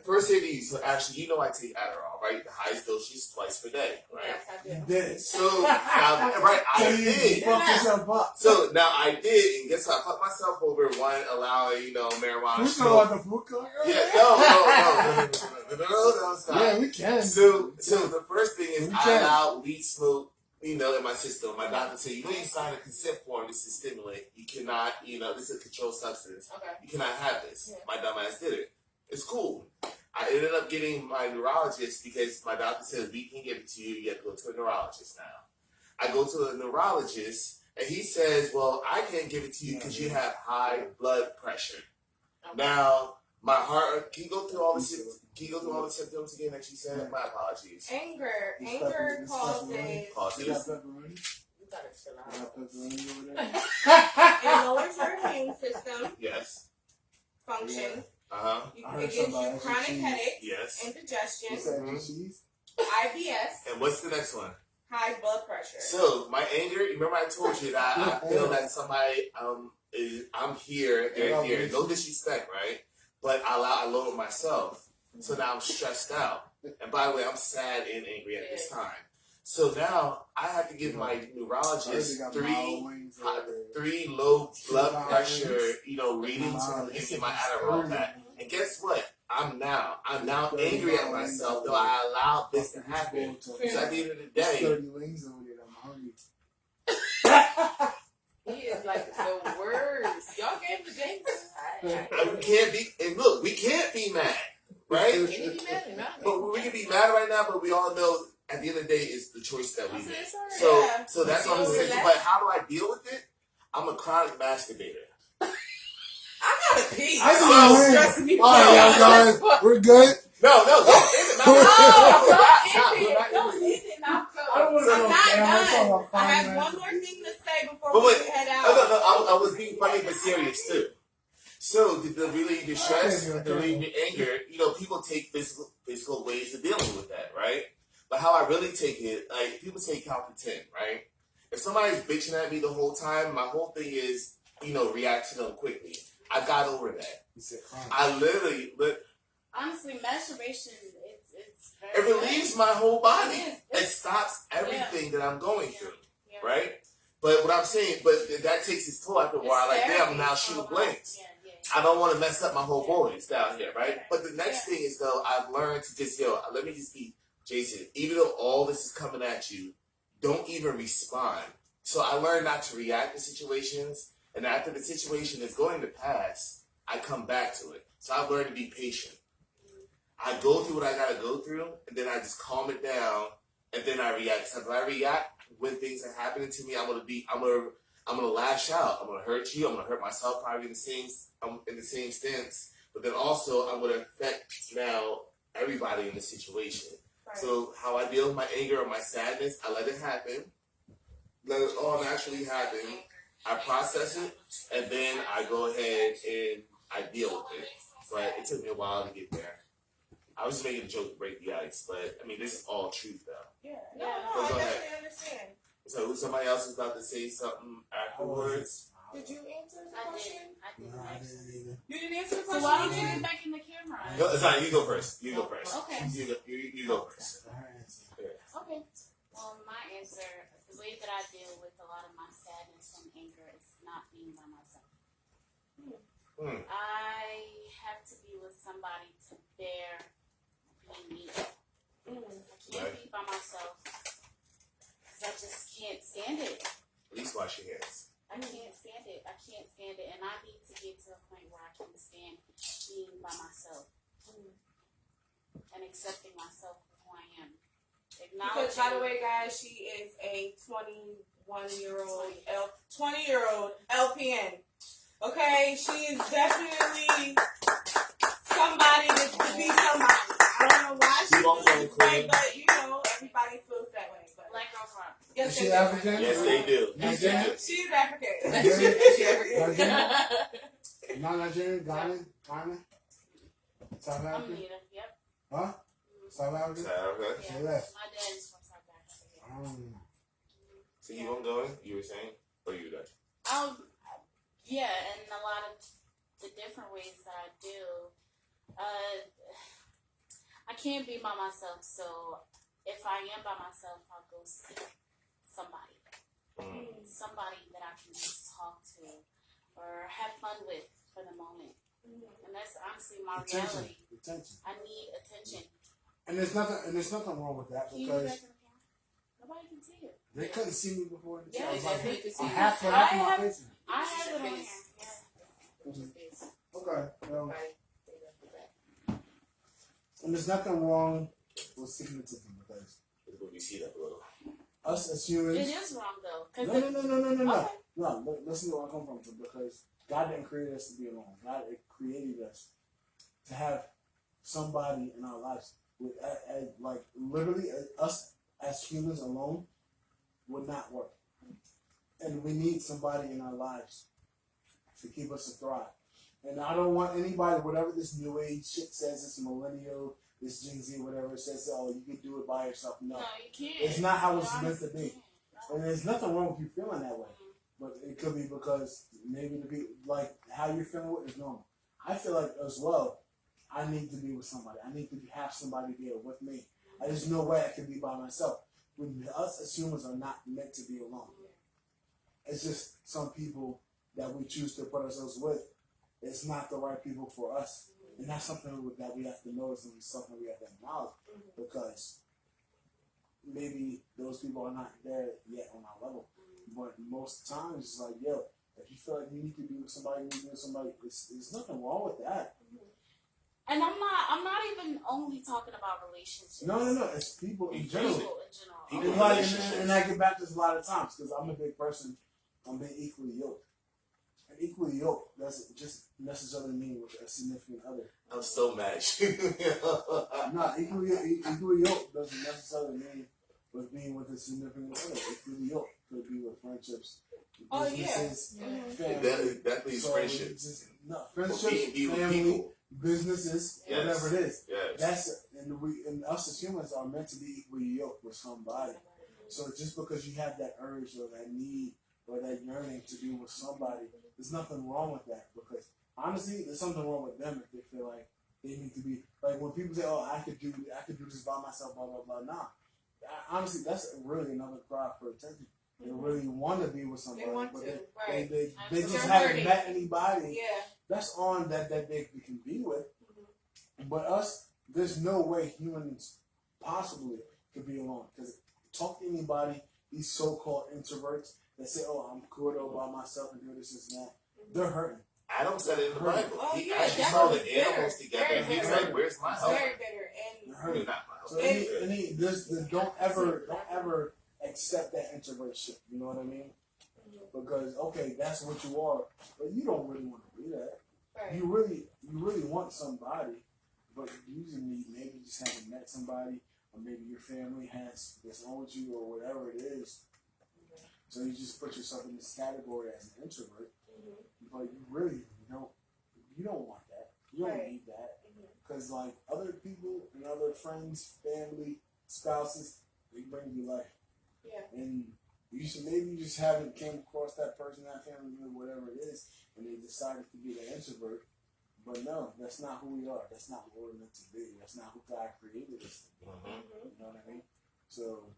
First thing these. So actually, you know I take Adderall, right? The highest dose is twice per day, right? Yes, I You do. did it. So right, I You did. fucked yourself up. So now I did, and guess what? I fucked myself over one allowing marijuana. We smoke. still like the food court? Yeah, no, stop. Yeah, we can. So the first thing is We I can. allow weed smoke, in my system. My doctor said, you need to sign a consent form. This is stimulant. You cannot, this is a controlled substance. Okay. You cannot have this. Yeah. My dumb ass did it. It's cool. I ended up getting my neurologist because my doctor said, we can give it to you. You have to go to a neurologist now. I go to a neurologist, and he says, well, I can't give it to you because you have high blood pressure. Okay. Now, my heart, can you go through all the symptoms again that you said? My apologies. Anger It's causes. You got pepperoni? You gotta chill You out. got pepperoni over there? It lowers your immune system Yes. function. Uh-huh. It I heard gives somebody you else chronic cheese. headaches, Yes. indigestion, You said Mhm. cheese? IBS, And what's the next one? high blood pressure. So, my anger, remember I told you that I feel that somebody, I'm here, they're here. No disrespect, right? But I lower myself. So now I'm stressed out. And by the way, I'm sad and angry at this time. So now I have to give my I heard neurologist they got three mild wings over there. low blood Mild pressure, wings. readings Mild to get my Adderall back. And And guess what? I'm now angry at myself that I allowed this to happen. So at the end of the day, 30 wings over there. I'm hungry. He is like the worst. Y'all gave the James. we can't be. And look, we can't be mad, right? Can he be mad or not? But we can be mad right now. But we all know at the end of the day, it's the choice that we I said, make. sorry. So, Yeah. so that's what I'm saying. So, but how do I deal with it? I'm a chronic masturbator. I gotta pee. I So- know. stressing me All right, y'all guys, we're good. No, don't end it. No, Don't no, end it, Malcolm. I don't want to I'm go not down. I'm talking done. about I have fine one more thing to say before But we wait, head out. no, I was being funny but serious too. So to relieve your stress, to relieve your anger, people take physical ways of dealing with that, right? But how I really take it, like people say count to 10, right? If somebody's bitching at me the whole time, my whole thing is, react to them quickly. I got over that. He said crying. I literally, Honestly, masturbation, it's very it relieves my whole body. It is. It stops everything that I'm going through, Yeah. right? But what I'm saying, that takes its toll after a while. Like, damn, I'm now therapy shooting for a while. blanks. Yeah. I don't want to mess up my whole voice down here, right? But the next thing is, though, I've learned to just, let me just be Jason. Even though all this is coming at you, don't even respond. So I learned not to react to situations, and after the situation is going to pass, I come back to it. So I've learned to be patient. I go through what I gotta go through, and then I just calm it down, and then I react. So if I react when things are happening to me, I'm gonna lash out. I'm gonna hurt you. I'm gonna hurt myself probably in the same stance. But then also I'm gonna affect now everybody in the situation. Right. So how I deal with my anger or my sadness, I let it happen. Let it all naturally happen. I process it, and then I go ahead and I deal with it. But it took me a while to get there. I was just making a joke to break the ice, but I mean, this is all truth, though. Yeah. Yeah. No, I Go ahead. definitely understand. So somebody else is about to say something afterwards. Did you answer the I question? did. No, I didn't either. You didn't answer the So question. why don't you you did? get back in the camera? No, it's not. You go first. You go first. Okay. You go first. Her answer. Okay. Well, my answer, the way that I deal with a lot of my sadness and anger is not being by myself. Hmm. I have to be with somebody to bear being me. I can't be by myself because I just can't stand it. At least wash your hands. I can't stand it. I can't stand it. And I need to get to a point where I can stand being by myself and accepting myself for who I am. Because by the way, guys, she is a 21-year-old LPN. Okay, she is definitely somebody to be somebody. I don't know why she feels this way, but everybody feels that way. But Black girl problem. yes, Is they she do. African? Yes, they do. Yes, they do. She's African. Nigerian? She African. Nigerian? Not Nigerian? Ghana? South I'm African? Native, yep. Huh? South African? Okay. Yeah. Say less. My dad is from South Africa. Yeah. So you won't go in? You were saying? Or you done? Yeah, and a lot of the different ways that I do, I can't be by myself. So if I am by myself, I'll go seek somebody, somebody that I can just talk to or have fun with for the moment. And that's honestly my reality. Attention. I need attention. And there's nothing wrong with that Can you do that because to the camera? Nobody can see it. they couldn't see me before in the Yeah, chat. they definitely could see you. Half of I my have- face. I have it on here. Face. Yeah. Okay. Well, Right. and there's nothing wrong with seeking attention because It's going to be seat up a little. us as It humans. is wrong though. 'Cause No. Okay. No, listen to where I come from. Because God didn't create us to be alone. God created us to have somebody in our lives. With, like literally, us as humans alone would not work. And we need somebody in our lives to keep us to thrive. And I don't want anybody, whatever this new age shit says, this millennial, this Gen Z, whatever it says, oh, you can do it by yourself. No. No, you can't. It's not how it's You meant to honestly be. can't. And there's nothing wrong with you feeling that way. But it could be because maybe the people, like how you're feeling with is normal. I feel like as well, I need to be with somebody. I need to have somebody there with me. There's no way I can be by myself. When us as humans are not meant to be alone. It's just some people that we choose to put ourselves with. It's not the right people for us. And that's something that we have to notice and something we have to acknowledge because maybe those people are not there yet on our level. But most times it's like, yo, if you feel like you need to be with somebody, you need to be with somebody, there's nothing wrong with that. And I'm not even only talking about relationships. No, it's people in general. People in general. People And, like, and I get back to this a lot of times because I'm a big person. I'm being equally yoked. And equally yoked doesn't just necessarily mean with a significant other. I'm so mad at you. No, equally yoked doesn't necessarily mean with being with a significant other. Equally yoked could be with friendships, Oh, businesses, family. That means So friendships. it's just, no, Or friendships, be with family, people. businesses, Yes. whatever it is. Yes. That's and us as humans are meant to be equally yoked with somebody. So just because you have that urge or that need or that yearning to be with somebody, there's nothing wrong with that. Because honestly, there's something wrong with them if they feel like they need to be like when people say, "Oh, I could do this by myself," blah blah blah. Nah, honestly, that's really another cry for attention. They really want to be with somebody, They want but to, right. they just They're haven't hurting. met anybody Yeah. that's on that they can be with. But us, there's no way humans possibly could be alone. Because talk to anybody, these so-called introverts that say, "Oh, I'm good all by myself and do this and that," they're hurting. Adam said it in the Bible. Oh, He yeah, actually that saw was the animals bitter. together, and he was Very like, "Where's my It's help?" very bitter. They're And hurting. Not my help. So don't ever accept that introvert shit. You know what I mean? Because okay, that's what you are, but you don't really want to be that. right. You really want somebody, but you maybe just haven't met somebody, or maybe your family has disowned you, or whatever it is. So you just put yourself in this category as an introvert, but you really don't. You don't want that. You don't Right. need that because like other people and other friends, family, spouses, they bring you life. Yeah. And you just haven't came across that person, that family member, whatever it is, and they decided to be an introvert. But no, that's not who we are. That's not what we're meant to be. That's not who God created us to be. You know what I mean? So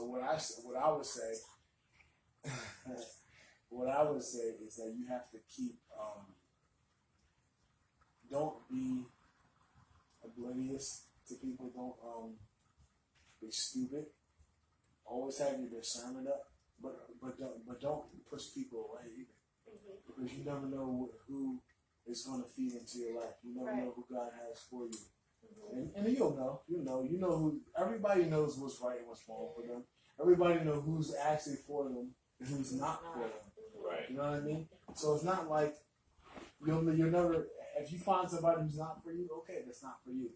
what I would say, what I would say is that you have to keep. Don't be oblivious to people. Don't be stupid. Always have your discernment up, but don't push people away either, because you never know who is going to feed into your life. You never know who God has for you, and you'll know. You know who. Everybody knows what's right and what's wrong for them. Everybody knows who's actually for them and who's not for them. Right. You know what I mean? So it's not like you'll never. If you find somebody who's not for you, okay, that's not for you.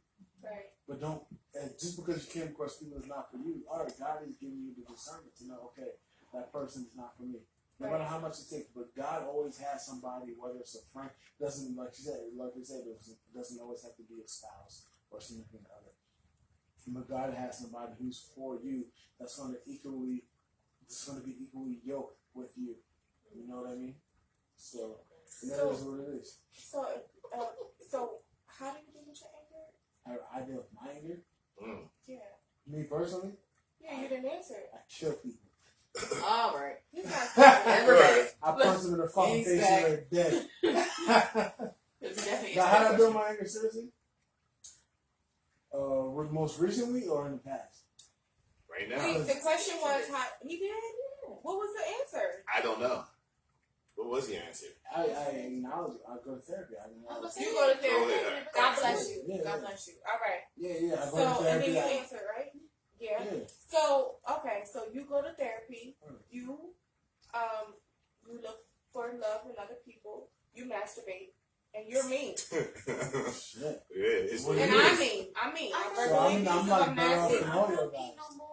Right. But don't, and just because you came across people that's not for you, all right, God is giving you the discernment to know, okay, that person is not for me. No matter how much it takes, but God always has somebody, whether it's a friend, doesn't, like you said, it doesn't always have to be a spouse or significant other. But God has somebody who's for you that's going to be equally yoked with you. You know what I mean? So, and that is what it is. So how do you deal with your anger? I deal with my anger. Yeah. Me personally, Yeah, you didn't answer it. I kill people. All right. He's not Everybody. I punch them in the fucking He's face back. and they're dead. It's definitely Now, how do I deal with my anger? Seriously? Most recently or in the past? Right now, The question was how he did. What was the answer? I don't know. What was your answer? I acknowledge it. I go to therapy. I acknowledge it. You go to therapy. Go ahead. God bless you. Yeah, God yeah. bless you. All right. Yeah, I go So to and then therapy. you answer, right? Yeah. Yeah. So okay, so you go to therapy. You look for love in other people. You masturbate, and you're mean. Shit. It's what And it is. I mean, I'm So verbally I'm abusive. like I'm better off nasty. than all your guys. No more.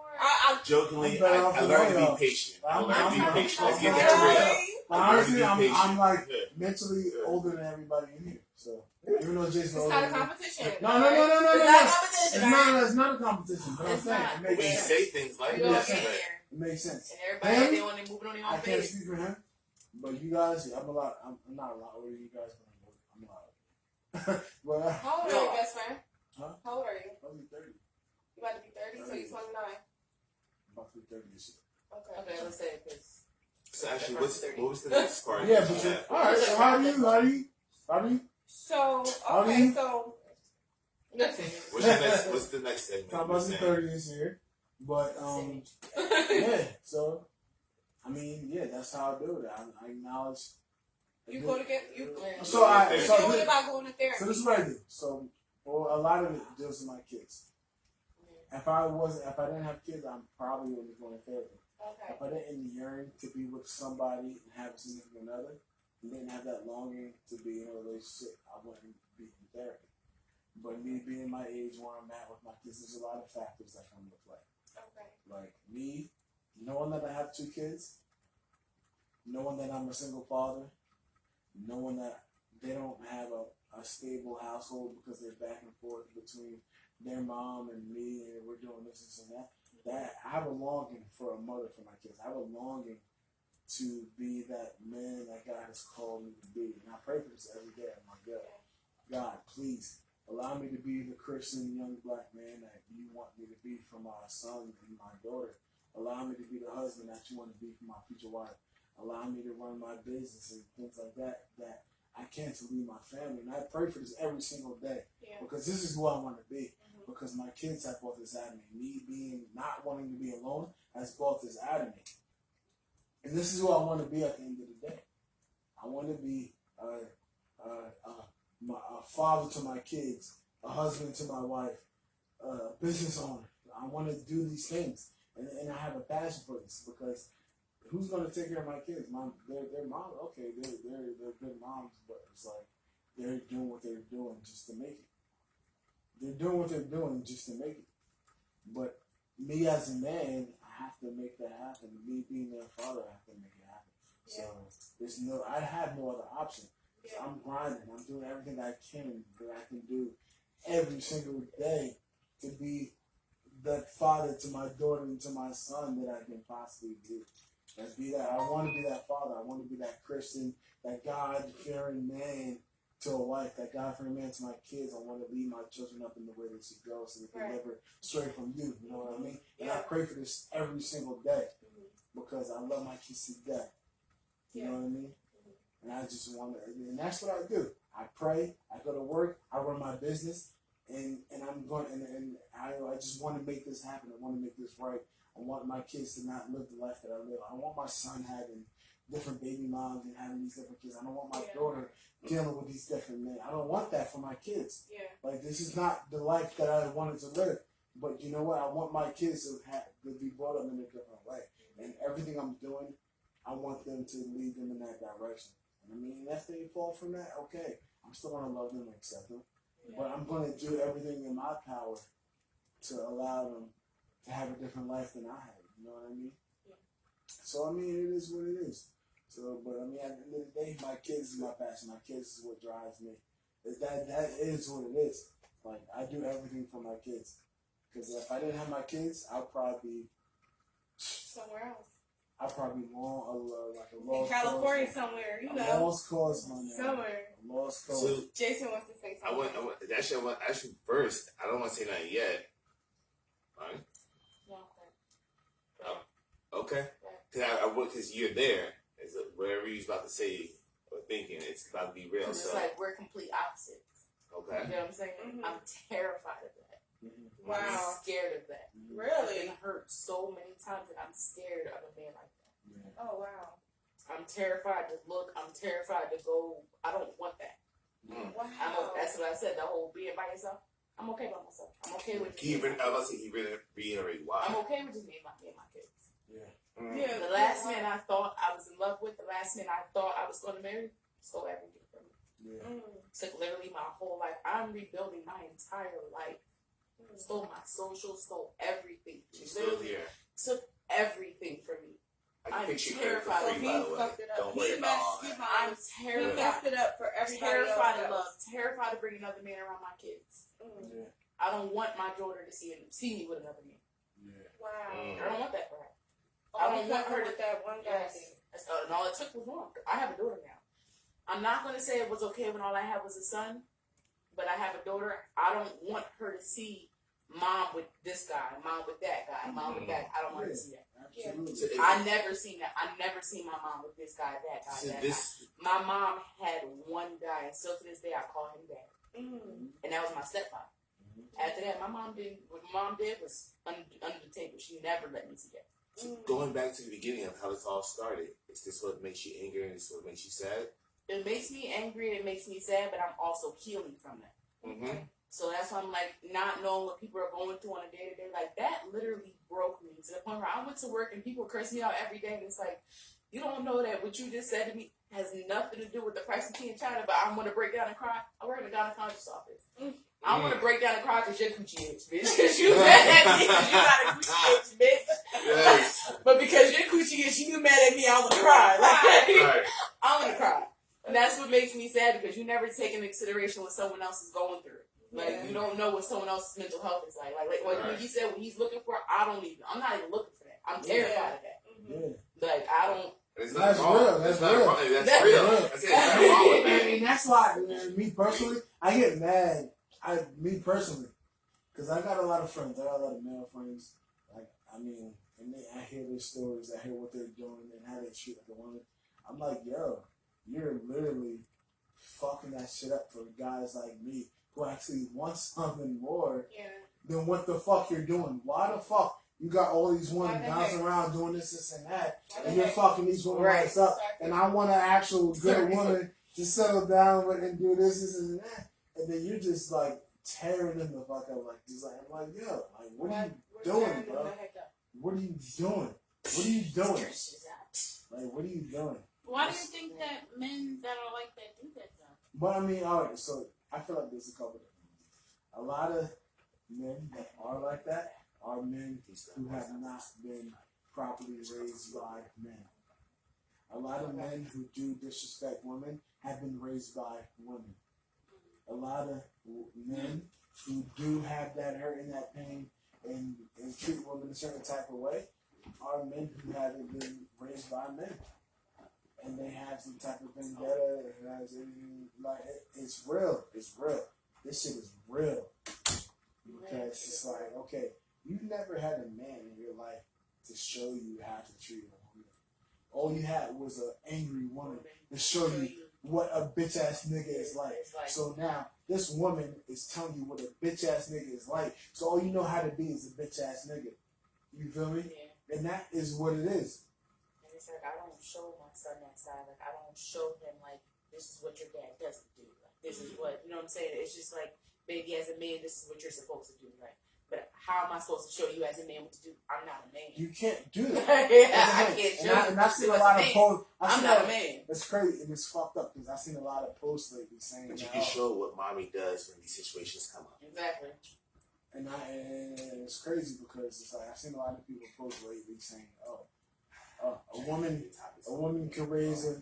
Jokingly, I'm better off I than learned to all y'all. be patient. I learned to I'm be not- patient. Let's get I'm that not- real. Honestly, I learned to be I'm like patient. mentally older than everybody in here. So even though Jason It's older not a than me. competition. No. all right? It's not a competition, all right? It's not a competition. But I'm It's saying not. it We makes sense. say things like We all this, get but there. It makes sense. And everybody Him? they want to moving on their I own can't pace. speak for him, but you guys, I'm not a lot older than you guys, but I'm a lot older. But How old are you, best friend? Huh? How old are you? I'll be 30. You about to be 30, so you're 29. About to be 30 this year. Okay. Okay, let's say it because so actually, what was the next part? Yeah, that but you had? all right. So how do you? So So How do okay, you- so What's the next segment? Talking you about the saying? 30s here, but yeah. So I mean, yeah, that's how I do it. I acknowledge. you go to get you. So I You so deal with this, it by going to therapy. so this is what I do. So well, a lot of it deals with my kids. If I didn't have kids, I'm probably only going to therapy. Okay. If I didn't yearn to be with somebody and have a significant other, and didn't have that longing to be in a relationship, I wouldn't be in therapy. But me being my age where I'm at with my kids, there's a lot of factors that come into play. Okay. Like me, knowing that I have 2 kids, knowing that I'm a single father, knowing that they don't have a stable household because they're back and forth between their mom and me, and we're doing this and that. That I have a longing for a mother for my kids. I have a longing to be that man that God has called me to be. And I pray for this every day. I'm like, God, please allow me to be the Christian young black man that you want me to be for my son and my daughter. Allow me to be the husband that you want to be for my future wife. Allow me to run my business and things like that I can to lead my family. And I pray for this every single day Yeah. because this is who I want to be. Because my kids have both this out of me. Me being not wanting to be alone has both this out of me. And this is who I want to be at the end of the day. I want to be a father to my kids, a husband to my wife, a business owner. I want to do these things. And I have a passion for this because who's going to take care of my kids? Their mom, okay, they're good moms, but it's like they're doing what they're doing just to make it. They're doing what they're doing just to make it. But me as a man, I have to make that happen. Me being their father, I have to make it happen. So I have no other option. So I'm grinding. I'm doing everything I can that I can do every single day to be that father to my daughter and to my son that I can possibly do. Let's be that. I want to be that father. I want to be that Christian, that God-fearing man to a wife, that God-fearing man to my kids. I want to lead my children up in the way they should go so they can never stray from you. You know what I mean? And I pray for this every single day because I love my kids to death. You know what I mean? And I just want to, and that's what I do. I pray, I go to work, I run my business, and I'm going, and I just want to make this happen. I want to make this right. I want my kids to not live the life that I live. I don't want my son having different baby moms and having these different kids. I don't want my daughter dealing with these different men. I don't want that for my kids. Yeah. Like, this is not the life that I wanted to live. But you know what? I want my kids to be brought up in a different way. And everything I'm doing, I want them to lead them in that direction. And I mean, if they fall from that, okay. I'm still going to love them and accept them. But I'm going to do everything in my power to allow them to have a different life than I had. You know what I mean? Yeah. So, I mean, it is what it is. So, but I mean, at the end of the day, my kids is my passion. My kids is what drives me. That is what it is. Like, I do everything for my kids. Because if I didn't have my kids, I'd probably be somewhere else. I'd probably be like a In lost California cause. somewhere, you A know. lost cause, my man. Somewhere. A lost cause. So Jason wants to say something. actually first, I don't want to say nothing yet. Right? Yeah, Okay. Because you're there. It's whatever you're about to say or thinking, it's about to be real. It's So like we're complete opposites. okay. You know what I'm saying? Mhm. I'm terrified of that. Mhm. Wow. I'm scared of that. I've Really? been hurt so many times that I'm scared of a man like that. Yeah. Oh wow. I'm terrified to look. I'm terrified to go. I don't want that. Wow. That's what I said. The whole being by yourself. I'm okay by myself. I'm okay with He just I was about to say he really reiterate why. I'm okay with just me and my kids. Yeah. Yeah. The last man I thought I was in love with, the last man I thought I was going to marry, stole everything from me. Yeah. Took literally my whole life. I'm rebuilding my entire life. Stole my social, stole everything. She's still here. Took everything from me. I can I'm fix you credit for terrified. free, He by the way. fucked it up. Don't He worry about all messed- that. I'm He terrified. messed it up for everybody Terrified of else. love. Terrified to bring another man around my kids. Yeah. I don't want my daughter to see me with another man. Yeah. Wow. Mm. I don't want that for her. Oh, I don't want her with to. that one guy. Yes. And all it took was one. I have a daughter now. I'm not going to say it was okay when all I had was a son, but I have a daughter. I don't want her to see mom with this guy, mom with that guy, mom with that. I don't want to see that. Absolutely. So I never seen that. I never seen my mom with this guy, that guy, so that this, guy. My mom had one guy, and still to this day I call him dad, and that was my stepfather. After that, my mom did what my mom did was under the table. She never let me see that. so going back to the beginning of how this all started, is this what makes you angry and is this what makes you sad? It makes me angry and it makes me sad, but I'm also healing from that. Mm-hmm. So that's why I'm like, not knowing what people are going through on a day to day, like that literally broke me to the point where I went to work and people curse me out every day, and it's like, you don't know that what you just said to me has nothing to do with the price of tea in China, but I'm gonna break down and cry. I work in a gynecologist's office. I'm gonna break down and cry because your coochie itch, bitch. Because you mad at me because you got a coochie itch, bitch. Yes. But because your coochie itch, you mad at me, I'm gonna cry. Like, Right. I'm gonna cry. And that's what makes me sad, because you never take into consideration what someone else is going through. Like, you don't know what someone else's mental health is like. Like when Right. he said what he's looking for, I'm not even looking for that. I'm terrified of that. Yeah. Like, I don't. There's That's nothing wrong. real. There's That's nothing real. wrong. That's That's real. real. That's it. There's nothing wrong with that. And that's why, man, me personally, I get mad. Because I got a lot of friends. I got a lot of male friends. Like, I mean, and I hear their stories. I hear what they're doing and how they treat the woman. I'm like, yo, you're literally fucking that shit up for guys like me who actually want something more than what the fuck you're doing. Why the fuck you got all these women bouncing around doing this, and that, and you're fucking these women Right. up, and I want an actual good woman to settle down with and do this, and that, and then you're just like tearing them the fuck up, like just like I'm like, yo, like what are you doing, bro? What are you doing? What are you doing? Like, what are you doing? Why do you think that men that are like that do that though? But I mean, all right, so I feel like there's a couple of things. A lot of men that are like that are men who have not been properly raised by men. A lot of men who do disrespect women have been raised by women. A lot of men who do have that hurt and that pain and treat women a certain type of way are men who haven't been raised by men. And they have some type of vendetta. It has anything like it's real. It's real. This shit is real. Because it's like, okay, you never had a man in your life to show you how to treat a woman. All you had was an angry woman to show you what a bitch ass nigga is like. So now this woman is telling you what a bitch ass nigga is like. So all you know how to be is a bitch ass nigga. You feel me? Yeah. And that is what it is. And it's like, I don't show my son that side. Like, I don't show him, like, this is what your dad doesn't do. Like, this is what, you know what I'm saying? It's just like, baby, as a man, this is what you're supposed to do. Like, but how am I supposed to show you as a man what to do? I'm not a man. You can't do that. I can't show you. And I've seen a as lot of man. posts. I'm not a man. It's crazy and it's fucked up because I've seen a lot of posts lately saying But you that, can show what mommy does when these situations come up. Exactly. and it's crazy because it's like I've seen a lot of people post lately saying, a woman can raise a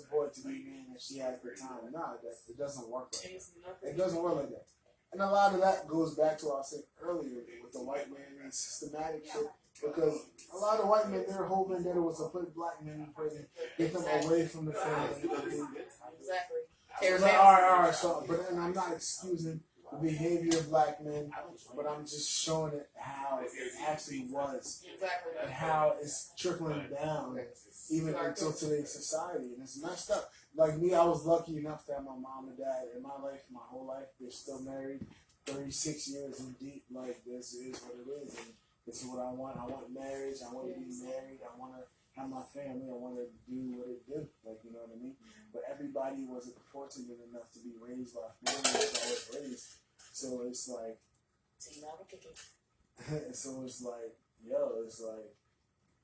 boy to be a man if she has the time. Nah, it doesn't work like that. It doesn't work like that. And a lot of that goes back to what I said earlier with the white man and systematic shit. Because a lot of white men, their whole vendetta was to put black men in prison, get them away from the family. Exactly. It's like, all right, so, but and I'm not excusing the behavior of black men, but I'm just showing it how it actually was Exactly. and how it's trickling down even until today's society, and it's messed up. Like me, I was lucky enough to have my mom and dad in my life, my whole life. They're still married, 36 years in deep. Like, this is what it is, and this is what I want. I want marriage. I want to be married. I want to have my family. I want to do what it do. Like, you know what I mean? But everybody wasn't fortunate enough to be raised by families that was raised. So it's like, so it's like, yo, it's like,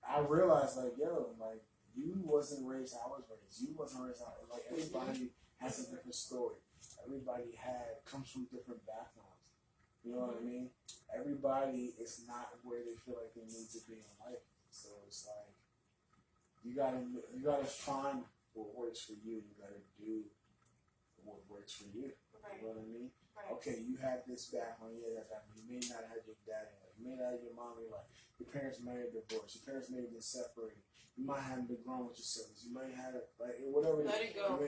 I realized, like, yo, like, you wasn't raised how I was raised. You wasn't raised how, like, everybody has a different story. Everybody comes from different backgrounds. You know what I mean? Everybody is not where they feel like they need to be in life. So it's like, you gotta find what works for you. You gotta do what works for you. You know what I mean? okay, you have this background, yeah, that background. You may not have your dad in life. You may not have your mom in your life. Your parents may have divorced. Your parents may have been separated. You might have been grown with your siblings. You might have, like, whatever. Let it go.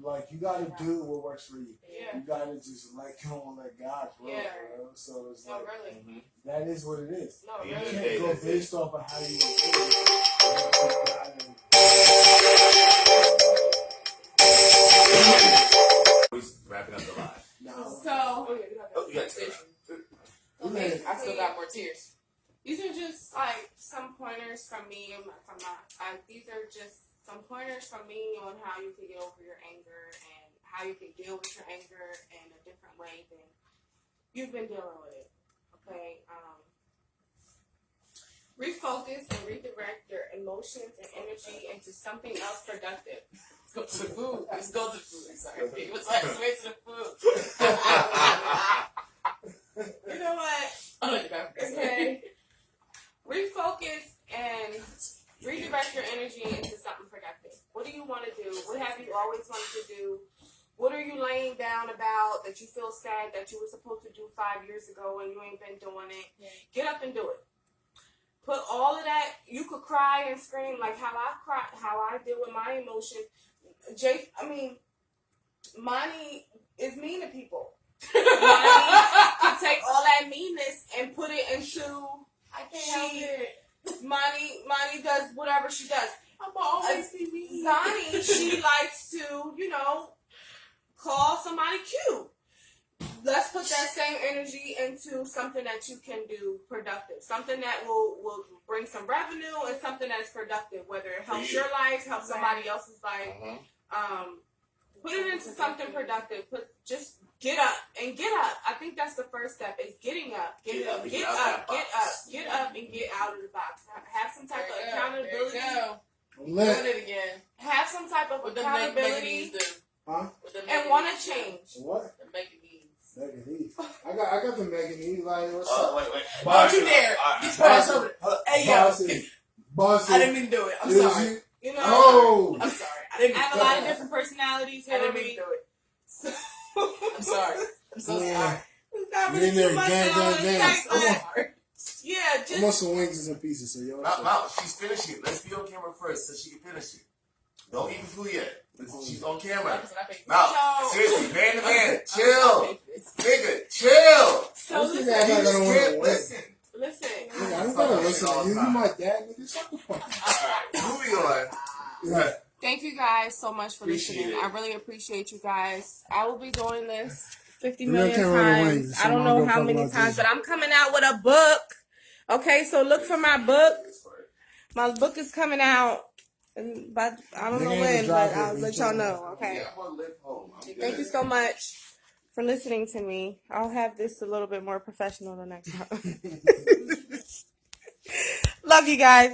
Like, you got to do what works for you. Yeah. You got to just let go and let God, bro. Yeah. Bro. So it's No, like, really. Mhm. that is what it is. No, Yeah. You really. can't go That's it. based off of how you Always wrapping up the line. So, Oh, you got so Yeah. basically, I still got more tears. these are just like some pointers from me and these are just some pointers from me on how you can get over your anger and how you can deal with your anger in a different way than you've been dealing with it. Okay. Refocus and redirect your emotions and energy into something else productive. Let's go to food. Let's go to food. Sorry. It was like straight to the food. You know what? I like that. Okay. Refocus and redirect your energy into something productive. What do you want to do? What have you always wanted to do? What are you laying down about that you feel sad that you were supposed to do 5 years ago and you ain't been doing it? Get up and do it. Put all of that. You could cry and scream like how I cry, how I deal with my emotions. Money is mean to people. Money can take all that meanness and put it into. I can't help it. Money does whatever she does. I'm always be mean. Zani, she likes to, call somebody cute. Let's put that same energy into something that you can do productive. Something that will bring some revenue and something that's productive, whether it helps your life, helps somebody else's life. Put it into something productive. Just get up and get up. I think that's the first step is getting up. Get up and get out of the box. Have some type of accountability. There you go. Lit. Doing it again. Have some type of What the accountability do? Huh? What the and want to change. What? The making needs. Megan Eve. I got the Megan Eve. Like, what's Oh, up? wait. Don't you dare. You pass over. Hey, yo. Bossy. I didn't mean to do it. I'm Is sorry. you- You know, Oh. I'm sorry. I I didn't have a lot of different personalities. I didn't mean Hillary. to do it. I'm sorry. I'm so Yeah. sorry. It's not You really in there, too much gang, that I wanna gang, say, gang. I'm but sorry. yeah, I'm on some wings and pieces, so yo. Mount, she's finishing. Let's be on camera first so she can finish it. Don't eat the food yet. She's on camera. Mount, So- seriously, man to man, chill. Nigga, chill. So Listen, listen, You just wanna can't win. listen. listen. Nigga, I don't gotta listen to you. You my dad, nigga. Shut the fuck up. Alright, moving on. Right. Thank you guys so much for Appreciate listening. it. I really appreciate you guys. I will be doing this 50 We million can't run away, times. so I don't I'm know gonna how talk many about times, this. but I'm coming out with a book. Okay, so look for my book. My book is coming out, but I don't know Nigga ain't when, gonna drop but it, I'll we let y'all trying. know. Okay. Yeah, I'm gonna live home. I'm Thank good. you so much for listening to me. I'll have this a little bit more professional the next time. Love you guys.